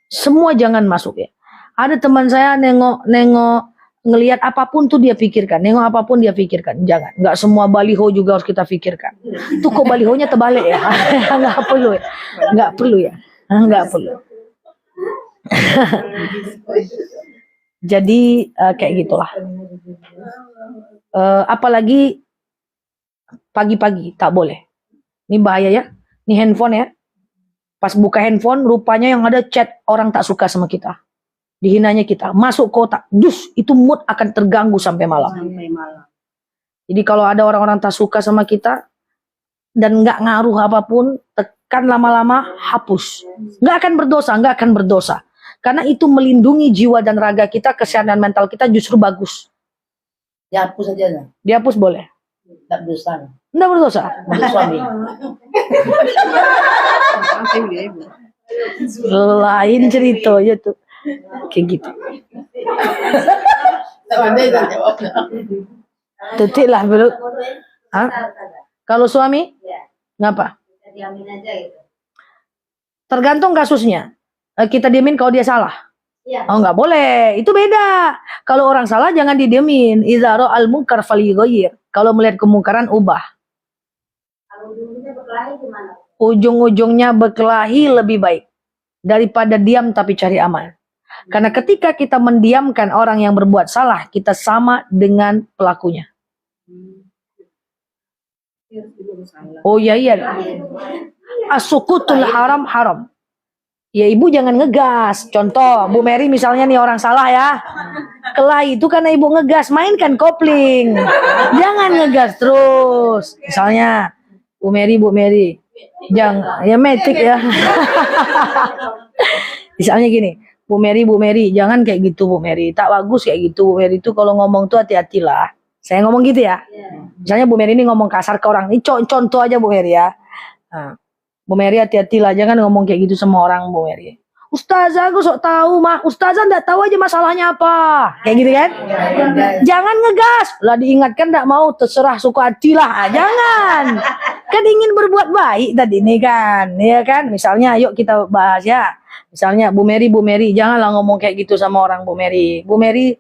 Semua jangan masuk ya. Ada teman saya nengok ngelihat apapun tuh dia pikirkan. Nengok apapun dia pikirkan. Jangan. Nggak semua baliho juga harus kita pikirkan. Tuh kok balihonya terbalik ya? Nggak perlu ya. Nggak perlu. Jadi kayak gitulah. Apalagi pagi-pagi tak boleh. Ini bahaya ya. Ini handphone ya. Pas buka handphone, rupanya yang ada chat orang tak suka sama kita. Dihinanya kita. Masuk ke otak. Itu mood akan terganggu sampai malam. Jadi kalau ada orang-orang tak suka sama kita, dan nggak ngaruh apapun, tekan lama-lama, hapus. Nggak akan berdosa. Karena itu melindungi jiwa dan raga kita, kesehatan mental kita justru bagus. Dihapus saja. Dihapus boleh. Tak berdosa. Nggak berdosa. Untuk suami. Lain cerita ya tuh. Kayak gitu. Tutik lah belum. Kalau suami? Ngapa? Diamin aja gitu. Tergantung kasusnya. Kita diemin kalau dia salah. Iya. Oh nggak boleh. Itu beda. Kalau orang salah jangan didiemin. Idza ra'al munkar falyughayyir. Kalau melihat kemungkaran ubah. Kalau ujungnya berkelahi gimana? Ujung-ujungnya berkelahi lebih baik daripada diam tapi cari aman. Karena ketika kita mendiamkan orang yang berbuat salah, kita sama dengan pelakunya. Oh iya. As-sukutul haram. Ya ibu jangan ngegas. Contoh, Bu Mary misalnya nih orang salah ya. Kelahi itu karena ibu ngegas, mainkan kopling. Jangan ngegas terus. Misalnya, Bu Mary. Jangan, ya metik ya. Misalnya gini, Bu Mary, jangan kayak gitu Bu Mary. Tak bagus kayak gitu Bu Mary itu kalau ngomong tuh hati-hatilah. Saya ngomong gitu ya. Misalnya Bu Mary ini ngomong kasar ke orang. Ini contoh aja Bu Mary ya. Nah, Bu Mary hati-hatilah, jangan ngomong kayak gitu sama orang Bu Mary. Ustazah aku sok tahu mah, ustazah enggak tahu aja masalahnya apa. Kayak gitu kan? Jangan ngegas. Lah diingatkan enggak mau, terserah suka hati lah. Jangan. Kan ingin berbuat baik tadi nih kan. Ya kan? Misalnya yuk kita bahas ya. Misalnya Bu Mary, janganlah ngomong kayak gitu sama orang Bu Mary. Bu Mary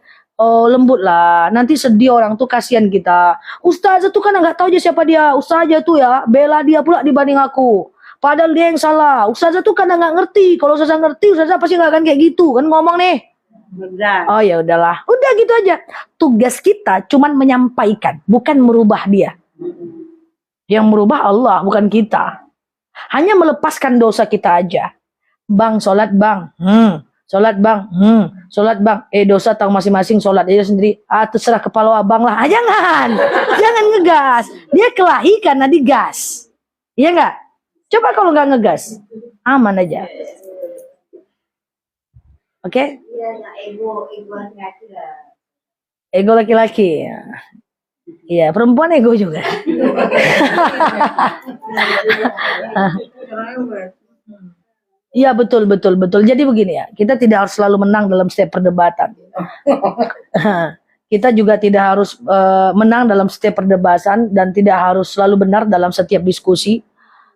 lembut lah. Nanti sedih orang tuh, kasihan kita. Ustazah tuh kan enggak tahu aja siapa dia. Ustazah tuh ya bela dia pula dibanding aku. Padahal dia yang salah. Ustazah tuh kadang nggak ngerti. Kalau Ustazah ngerti, Ustazah pasti nggak akan kayak gitu. Kan ngomong nih. Oh ya udahlah. Udah gitu aja. Tugas kita cuman menyampaikan, bukan merubah dia. Yang merubah Allah, bukan kita. Hanya melepaskan dosa kita aja. Bang, sholat bang. Sholat bang. Sholat bang. Dosa tahu masing-masing, sholat aja sendiri. Terserah kepala abang lah. Jangan. Jangan ngegas. Dia kelahi karena digas. Iya nggak? Coba kalau nggak ngegas, aman aja. Oke? Iya, ego laki-laki lah. Ego laki-laki. Iya, perempuan ego juga. Iya betul. Jadi begini ya, kita tidak harus selalu menang dalam setiap perdebatan. Kita juga tidak harus menang dalam setiap perdebatan dan tidak harus selalu benar dalam setiap diskusi.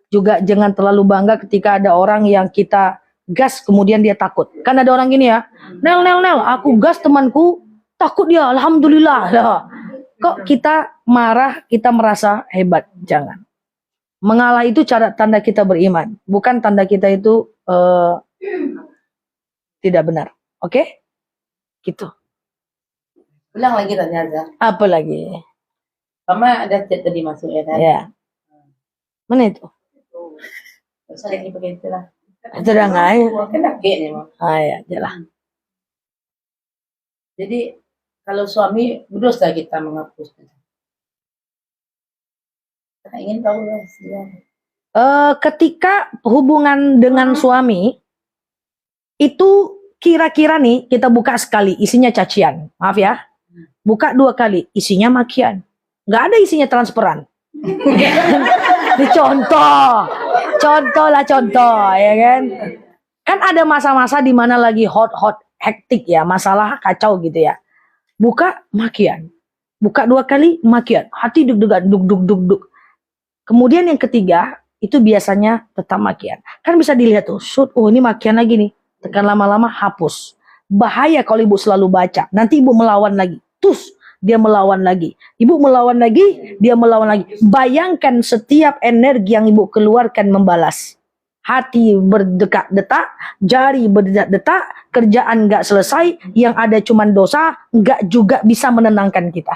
Juga jangan terlalu bangga ketika ada orang yang kita gas kemudian dia takut. Kan ada orang gini ya, Nel, aku gas temanku, takut dia, alhamdulillah. Lah. Kok kita marah, kita merasa hebat? Jangan. Mengalah itu tanda kita beriman, bukan tanda kita itu tidak benar. Oke? Gitu. Ulang lagi tanya aja. Apa lagi? Mama ada chat tadi masuk ya kan? Ya. Mana itu? Terus lagi pakai itu lah. Itu udah nggak ya? Kan lagi nih Mam. Ah ya, jelas. Jadi kalau suami berdosa kita menghapus. Saya ingin tahu ya. Ketika hubungan dengan suami itu kira-kira nih kita buka sekali isinya cacian, maaf ya, buka 2 kali isinya makian, nggak ada isinya transparan. Ini contoh ya kan? Kan ada masa-masa di mana lagi hot hektik ya, masalah kacau gitu ya. Buka makian, buka 2 kali makian, hati deg-degan, duk. Kemudian yang ketiga itu biasanya tetap makian. Kan bisa dilihat tuh, shoot, oh ini makian lagi nih. Tekan lama-lama hapus. Bahaya kalau ibu selalu baca. Nanti ibu melawan lagi. Terus dia melawan lagi. Ibu melawan lagi, dia melawan lagi. Bayangkan setiap energi yang ibu keluarkan membalas. Hati berdetak-detak, jari berdetak-detak, kerjaan nggak selesai, yang ada cuman dosa, nggak juga bisa menenangkan kita.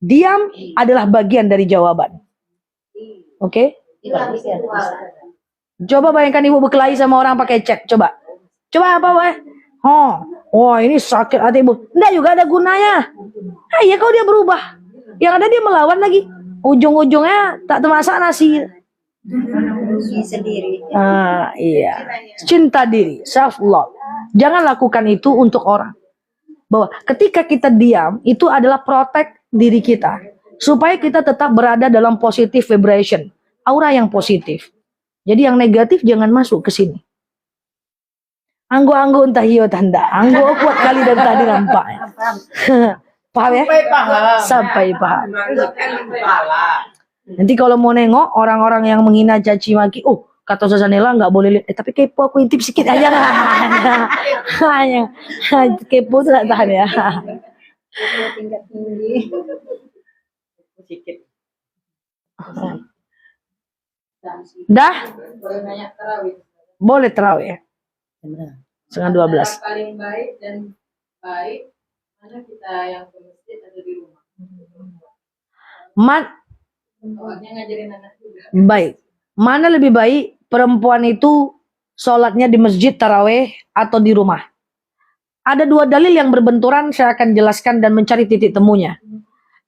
Diam adalah bagian dari jawaban. Oke? Coba bayangkan ibu berkelahi sama orang pakai chat, coba apa weh? Oh ini sakit hati ibu. Enggak juga ada gunanya. Ya kalau dia berubah, yang ada dia melawan lagi. Ujung-ujungnya tak termasak nasi. Sendiri. Iya. Cinta diri, self love. Jangan lakukan itu untuk orang. Bahwa ketika kita diam itu adalah protect diri kita supaya kita tetap berada dalam positive vibration, aura yang positif. Jadi yang negatif jangan masuk ke sini. Anggo entah hiyo tanda, anggo kuat kali dan tadi nampak. Paham ya? Sampai paham. Nanti kalau mau nengok orang-orang yang menghina caci maki, kata Ustazah Nela nggak boleh lihat. Tapi kepo aku intip sedikit aja lah. Hanya kepo tuh tak tahan ya. Tingkat tinggi. Sedikit. Dah? Boleh banyak tarawih. Boleh terawih. Setengah 12. Paling baik dan baik mana kita yang ke masjid atau di rumah? Soalnya ngajarin anak juga. Baik. Mana lebih baik perempuan itu sholatnya di masjid tarawih atau di rumah? Ada 2 dalil yang berbenturan, saya akan jelaskan dan mencari titik temunya.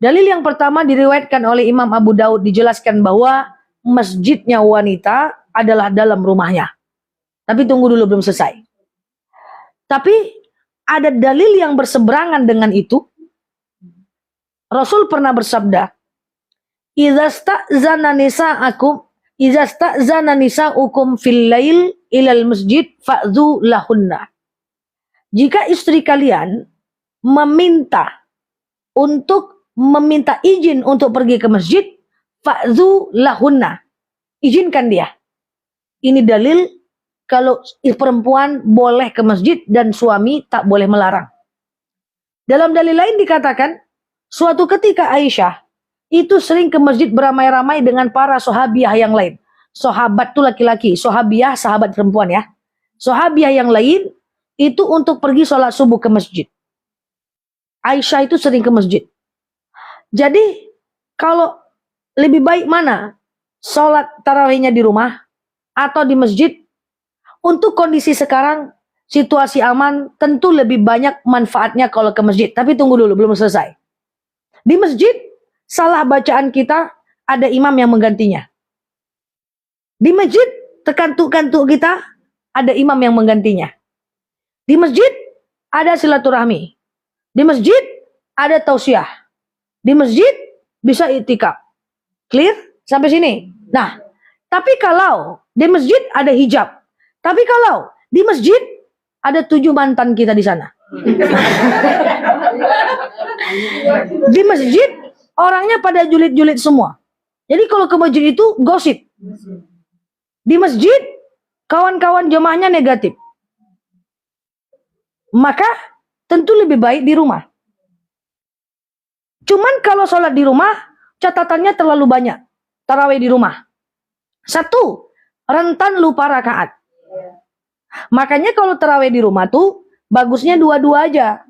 Dalil yang pertama diriwayatkan oleh Imam Abu Daud, dijelaskan bahwa masjidnya wanita adalah dalam rumahnya. Tapi tunggu dulu, belum selesai. Tapi ada dalil yang berseberangan dengan itu. Rasul pernah bersabda, "Idza sta'zana nisa'ukum fil lail ilal masjid fa'dzu lahunna." Jika istri kalian meminta izin untuk pergi ke masjid, fa'dzu lahunna, izinkan dia. Ini dalil kalau perempuan boleh ke masjid dan suami tak boleh melarang. Dalam dalil lain dikatakan, suatu ketika Aisyah itu sering ke masjid beramai-ramai dengan para sahabiah yang lain. Sahabat itu laki-laki, sahabiah sahabat perempuan ya. Sahabiah yang lain itu untuk pergi sholat subuh ke masjid. Aisyah itu sering ke masjid. Jadi kalau lebih baik mana? Sholat tarawihnya di rumah atau di masjid? Untuk kondisi sekarang, situasi aman, tentu lebih banyak manfaatnya kalau ke masjid. Tapi tunggu dulu, belum selesai. Di masjid, salah bacaan kita, ada imam yang menggantinya. Di masjid, terkantuk-kantuk kita, ada imam yang menggantinya. Di masjid, ada silaturahmi. Di masjid, ada tausiah. Di masjid, bisa iktikaf. Clear? Sampai sini? Nah, tapi kalau di masjid ada hijab, tapi kalau di masjid ada 7 mantan kita di sana. Di masjid orangnya pada julid-julid semua. Jadi kalau ke masjid itu gosip. Di masjid kawan-kawan jemaahnya negatif. Maka tentu lebih baik di rumah. Cuman kalau sholat di rumah catatannya terlalu banyak. Tarawih di rumah. Satu, rentan lupa rakaat. Makanya kalau tarawih di rumah tuh bagusnya 2-2 aja.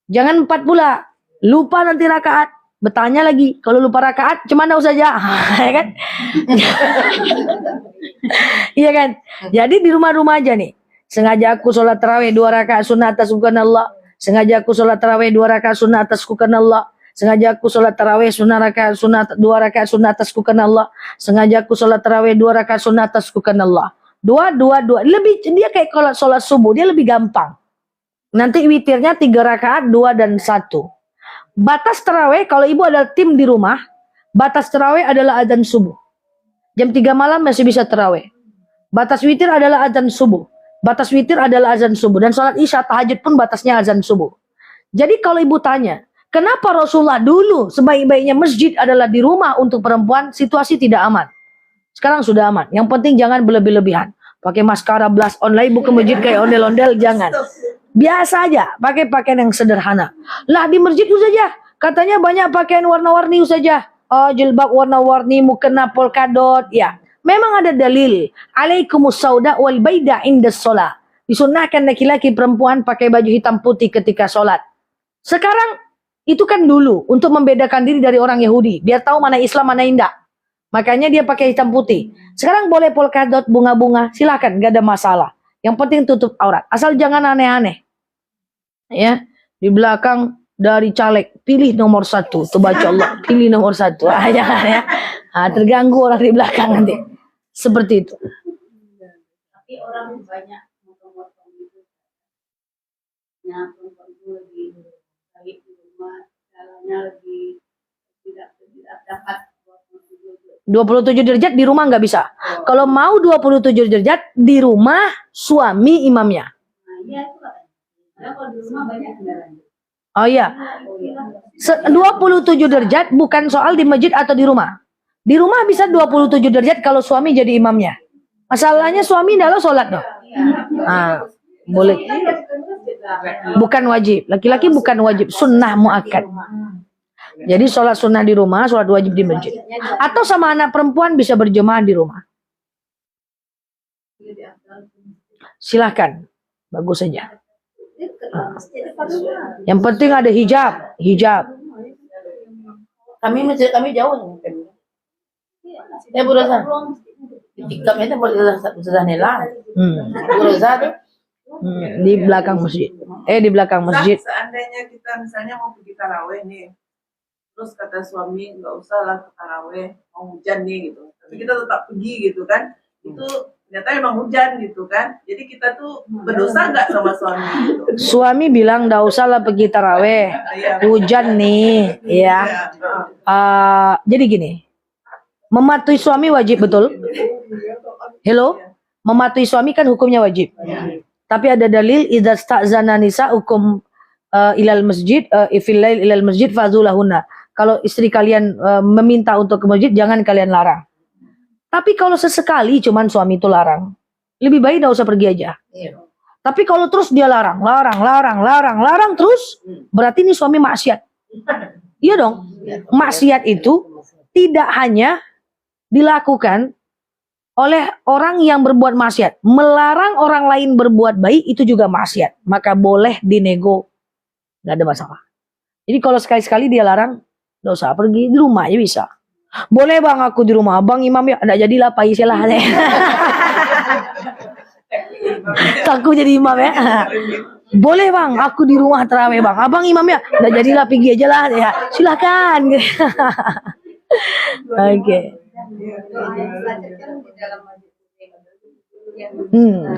Jangan 4 pula. Lupa nanti rakaat. Bertanya lagi. Kalau lupa rakaat, cuman enggak usah aja. Ya kan? Iya kan? Jadi di rumah-rumah aja nih. Sengaja aku sholat tarawih 2 rakaat sunnah atas subhanallah. Sengaja aku sholat tarawih 2 rakaat sunnah atas subhanallah. Sengaja aku sholat tarawih sunnah 2 rakaat sunnah atas subhanallah. Sengaja aku sholat tarawih 2 rakaat sunnah atas subhanallah. 2. Lebih dia kayak kalau sholat subuh dia lebih gampang. Nanti witirnya 3 rakaat 2 dan 1. Batas tarawih kalau ibu ada tim di rumah, batas tarawih adalah azan subuh. Jam 3 malam masih bisa tarawih. Batas witir adalah azan subuh. Batas witir adalah azan subuh dan sholat isya tahajud pun batasnya azan subuh. Jadi kalau ibu tanya, kenapa Rasulullah dulu sebaik-baiknya masjid adalah di rumah untuk perempuan, situasi tidak aman. Sekarang sudah aman. Yang penting jangan berlebih-lebihan. Pakai maskara blush online, ibu ke masjid kayak ondel-ondel, jangan. Biasa aja, pakai pakaian yang sederhana. Lah di masjid saja. Katanya banyak pakaian warna-warni saja. Oh, jilbab warna-warni, mukena polkadot, ya. Memang ada dalil. Alaikumus sauda wal baida inda sholat. Disunahkan laki-laki perempuan pakai baju hitam putih ketika sholat. Sekarang itu kan dulu untuk membedakan diri dari orang Yahudi, biar tahu mana Islam mana indah. Makanya dia pakai hitam putih. Sekarang boleh polkadot, bunga-bunga, silakan, gak ada masalah. Yang penting tutup aurat, asal jangan aneh-aneh. Ya, di belakang dari caleg, pilih nomor 1, tuh baca Allah, pilih nomor 1. Jangan ya, terganggu orang di belakang nanti. Seperti itu. Tapi orang banyak motong-motong gitu. Nah, perempuan itu lebih baik di rumah, jalannya lebih tidak dapat 27 derajat di rumah nggak bisa. Kalau mau 27 derajat di rumah suami imamnya. Nah, iya itu kan. Karena kalau di rumah banyak kendaraan. Oh iya. 27 derajat bukan soal di masjid atau di rumah. Di rumah bisa 27 derajat kalau suami jadi imamnya. Masalahnya suami dalam sholat dong. Nah, boleh. Bukan wajib. Laki-laki bukan wajib. Sunnah muakkad. Jadi sholat sunnah di rumah, sholat wajib di masjid. Atau sama anak perempuan bisa berjemaah di rumah. Silahkan. Bagus saja. Yang penting ada hijab. Hijab. Masjid kami jauh. Ya Bu Rosa. Di TikTok itu sudah nelang. Bu Rosa tuh. Di belakang masjid. Di belakang masjid. Seandainya kita misalnya mau pergi taraweh nih, terus kata suami nggak usah lah ke taraweh, mau hujan nih gitu, tapi kita tetap pergi gitu kan, itu ternyata emang hujan gitu kan, jadi kita tuh berdosa nggak sama suami gitu. Suami bilang nggak usah lah pergi taraweh, hujan nih, ya. Jadi gini, mematuhi suami wajib betul. Hello, mematuhi suami kan hukumnya wajib. Tapi ada dalil idza sta'zana nisa hukum ilal masjid ifillail ilal masjid fazulahunna. Kalau istri kalian meminta untuk ke masjid, jangan kalian larang. Tapi kalau sesekali cuman suami itu larang, lebih baik enggak usah pergi aja. Tapi kalau terus dia larang terus, berarti ini suami maksiat. Iya dong. Maksiat itu tidak hanya dilakukan oleh orang yang berbuat maksiat. Melarang orang lain berbuat baik itu juga maksiat. Maka boleh dinego. Nggak ada masalah. Jadi kalau sekali-sekali dia larang, nggak usah pergi, di rumah aja bisa. Boleh bang aku di rumah, abang imam ya, nggak jadilah Pak Isilah. Aku jadi imam ya. Boleh bang, aku di rumah terawih bang, abang imam ya, nggak jadilah pergi aja lah ya. Silakan. Oke.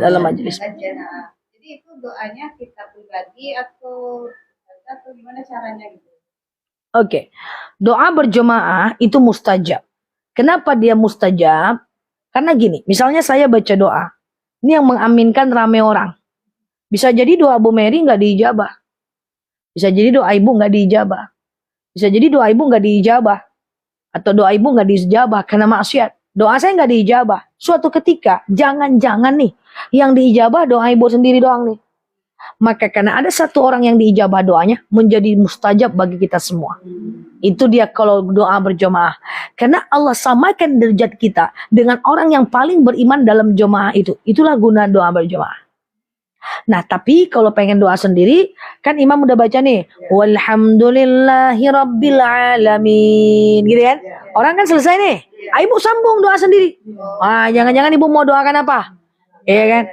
Dalam majelis. Jadi itu doanya kita pribadi atau gimana caranya gitu? Oke, doa berjemaah itu mustajab. Kenapa dia mustajab? Karena gini, misalnya saya baca doa, ini yang mengaminkan rame orang. Bisa jadi doa Bu Mary nggak diijabah. Bisa jadi doa ibu nggak diijabah. Bisa jadi doa ibu nggak diijabah. Atau doa ibu nggak diijabah karena maksiat. Doa saya nggak diijabah. Suatu ketika, jangan-jangan nih, yang diijabah doa ibu sendiri doang nih. Maka karena ada satu orang yang diijabah doanya, menjadi mustajab bagi kita semua. Itu dia kalau doa berjamaah. Karena Allah samakan derajat kita dengan orang yang paling beriman dalam jamaah itu. Itulah guna doa berjamaah. Nah, tapi kalau pengen doa sendiri, kan imam udah baca nih, walhamdulillahi rabbil alamin, gitu kan? Orang kan selesai nih. Ibu sambung doa sendiri. Jangan-jangan ibu mau doakan apa? Iya kan?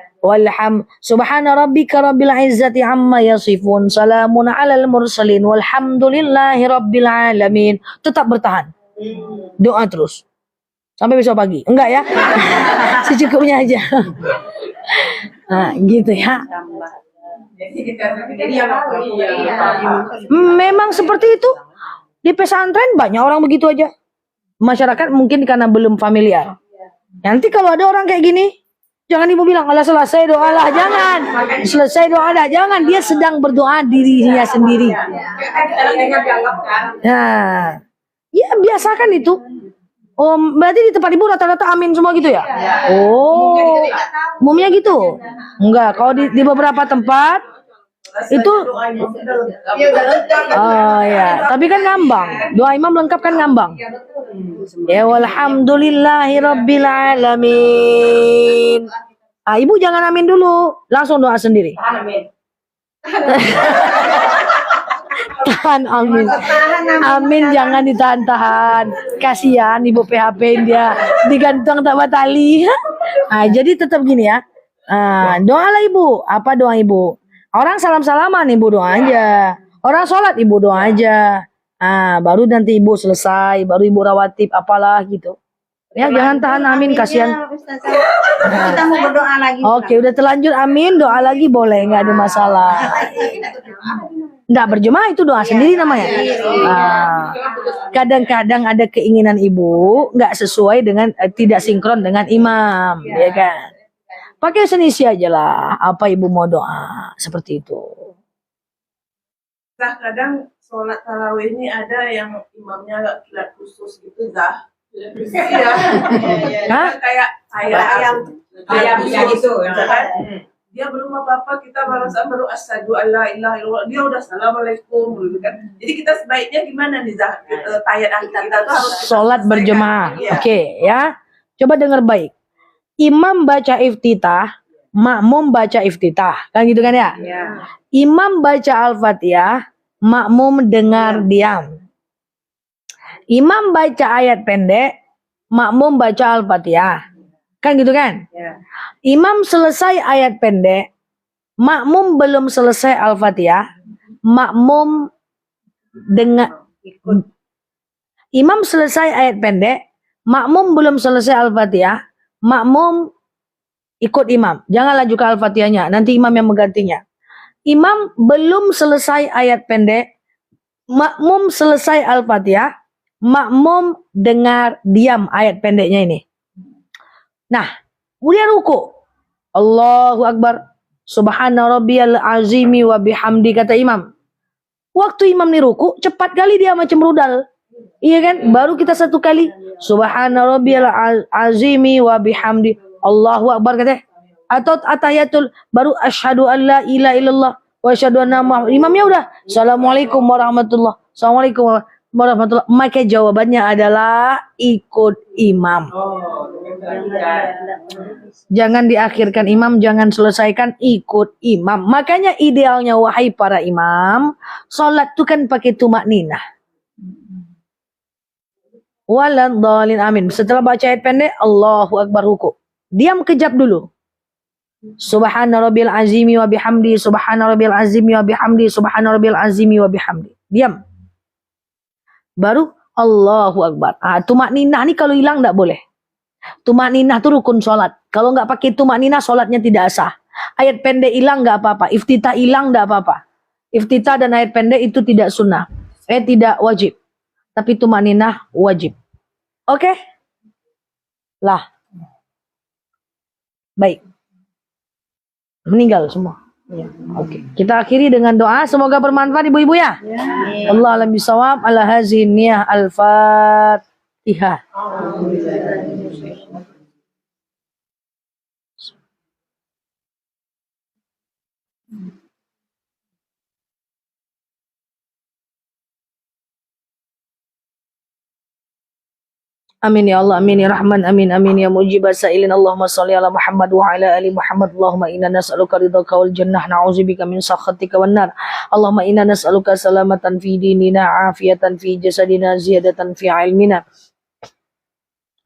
Subhana rabbika rabbil izzati amma yasifun, salamun alal mursalin, walhamdulillahi rabbil alamin. Tetap bertahan. Doa terus. Sampai besok pagi. Enggak ya? Secukupnya aja. Nah, gitu ya. Memang seperti itu. Di pesantren banyak orang begitu aja. Masyarakat mungkin karena belum familiar. Nanti kalau ada orang kayak gini, jangan ibu bilang, "Alah selesai doa lah." Jangan. Selesai doa lah. Jangan. Dia sedang berdoa dirinya sendiri. Nah, ya biasakan itu. Oh, berarti di tempat ibu rata-rata amin semua gitu ya? Oh, umumnya gitu? Enggak, kalau di beberapa tempat itu, oh ya, tapi kan ngambang. Doa imam lengkap kan ngambang. Ya walhamdulillahi rabbil alamin. Ibu jangan amin dulu, langsung doa sendiri. Tahan amin. Amin jangan ditahan-tahan. Kasihan ibu PHP dia digantung tak batali. Jadi tetap gini ya. Doalah ibu. Apa doa ibu? Orang salam-salaman ibu doa aja. Orang sholat ibu doa aja. Baru nanti ibu selesai, baru ibu rawatib apalah gitu. Ya jangan tahan amin, kasihan. Kita mau berdoa lagi. Oke, udah terlanjur amin, doa lagi boleh, nggak ada masalah. Nggak berjemaah itu doa sendiri namanya. Kadang-kadang ada keinginan ibu nggak sesuai dengan tidak sinkron dengan imam, ya kan? Pakai senisi aja lah. Apa ibu mau doa seperti itu? Zah, kadang sholat tarawih ini ada yang imamnya agak kilat khusus gitu, Zah. Iya. Kayak ayam gitu kan. Dia belum apa-apa, kita baru asyhadu alla ilaha illallah, dia udah assalamualaikum gitu kan. Jadi kita sebaiknya gimana nih, Zah? Tayat kita tuh harus sholat berjemaah. Oke, ya. Coba dengar baik. Imam baca iftitah, makmum baca iftitah. Kan gitu kan ya? Imam baca Al-Fatihah, makmum dengar diam. Imam baca ayat pendek, makmum baca Al-Fatihah. Kan gitu kan? Imam selesai ayat pendek, makmum belum selesai Al-Fatihah, makmum dengar. Imam selesai ayat pendek, makmum belum selesai Al-Fatihah, makmum ikut imam. Jangan laju ke Al-Fatihahnya, nanti imam yang menggantinya. Imam belum selesai ayat pendek, makmum selesai Al-Fatihah, makmum dengar diam ayat pendeknya ini. Nah, kemudian ruku. Allahu Akbar. Subhana rabbiyal azimi wa bihamdi, kata imam. Waktu imam nih ruku, cepat kali dia macam rudal. Iya kan? Baru kita satu kali. Subhana rabbiyal azimi wa bihamdi. Allahu Akbar kata. Atau atahiyatul baru asyhadu alla ilaha illallah wa asyhadu anna Muhammad. Imamnya udah Assalamualaikum warahmatullah. Assalamualaikum warahmatullah. Maka jawabannya adalah ikut imam. Jangan diakhirkan imam, jangan selesaikan, ikut imam. Makanya idealnya wahai para imam, sholat itu kan pakai tumak ninah. Waladhdallin, amin. Setelah baca ayat pendek, Allahu Akbar, ruku. Diam kejap dulu. Subhana rabbil azimi wa bihamdi, subhana rabbil azimi wa bihamdi, subhana rabbil azimi wa bihamdi. Diam. Baru Allahu Akbar. Tumak ninah nih kalau hilang enggak boleh. Tumak ninah itu rukun sholat. Kalau nggak pakai tumak ninah, sholatnya tidak sah. Ayat pendek hilang nggak apa-apa. Iftitah hilang nggak apa-apa. Iftitah dan ayat pendek itu tidak sunnah. Tidak wajib. Tapi tumak ninah wajib. Oke? Lah. Baik. Meninggal semua. Oke, kita akhiri dengan doa. Semoga bermanfaat ibu-ibu ya. Allah alam bisawab ala hazin niyah al-fatihah. Amin ya Allah, amin ya Rahman, amin amin ya mujibas sa'ilin. Allahumma sholli ala Muhammad wa ala ali Muhammad. Allahumma inna nas'aluka ridhaka wal jannah, na'udzubika min sakhatika wan nar. Allahumma inna nas'aluka salamatan fi dinina, afiatan fi jasadina, ziyadatan fi ilmina,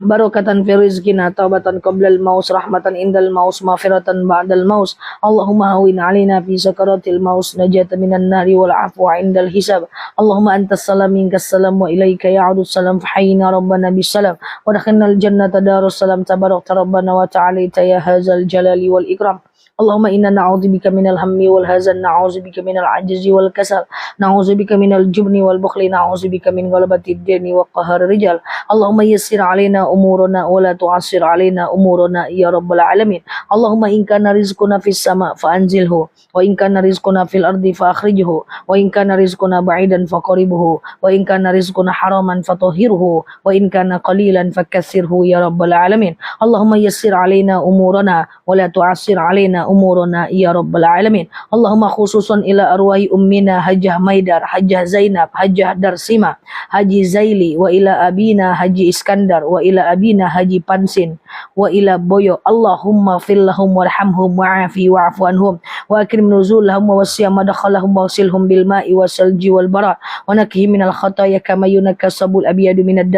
barakatan fi rizqina, taubatan qablal maus, rahmatan indal maus, maghfiratan ba'dal maus. Allahumma hawin alaina fi sakaratil maus, najatan minan nari wal afwa indal hisab. Allahumma antas salam minkas salam wa ilaika ya'udus salam, fahayyina rabbana bis salam wa dakhalnal jannata darus salam, tabarakta rabbana wa ta'alaita ya hadzal jalali wal ikram. Allahumma inna na'udzubika minal hammi wal hazan, na'udzubika minal ajzi wal kasal, na'udzubika minal jubni wal bukhli, na'udzubika min ghalabatid dini wa qahar rijal. Allahumma yassir alaina umurana wa la tu'assir alaina umurana ya rabbal alamin. Allahumma in kana rizquna fis sama' fa anzilhu, wa in kana rizquna fil ardi fa akhrijhu, wa in kana rizquna ba'idan fa qaribhu, wa in kana rizquna haraman fa tahhirhu, wa in kana qalilan fa kassirhu ya rabbal alamin. Allahumma yassir alaina umurana wa la tu'assir alaina umurana ya rabbal alamin. Allahumma khususan ila arwahi ummina Hajjah Maidar, Hajjah Zainab, Hajjah Darsima, Haji Zaili, wa ila abina Haji Iskandar, wa ila abina Haji Pansin, wa ila Boyo. Allahumma fillahum warhamhum wa'afi wa'fu anhum wa akrim nuzulahum wa wasi'a madkhalahum wa silhum bil ma'i wa salji wal bara wa nakhi minal khataya kama yunakka sabul abyadu minad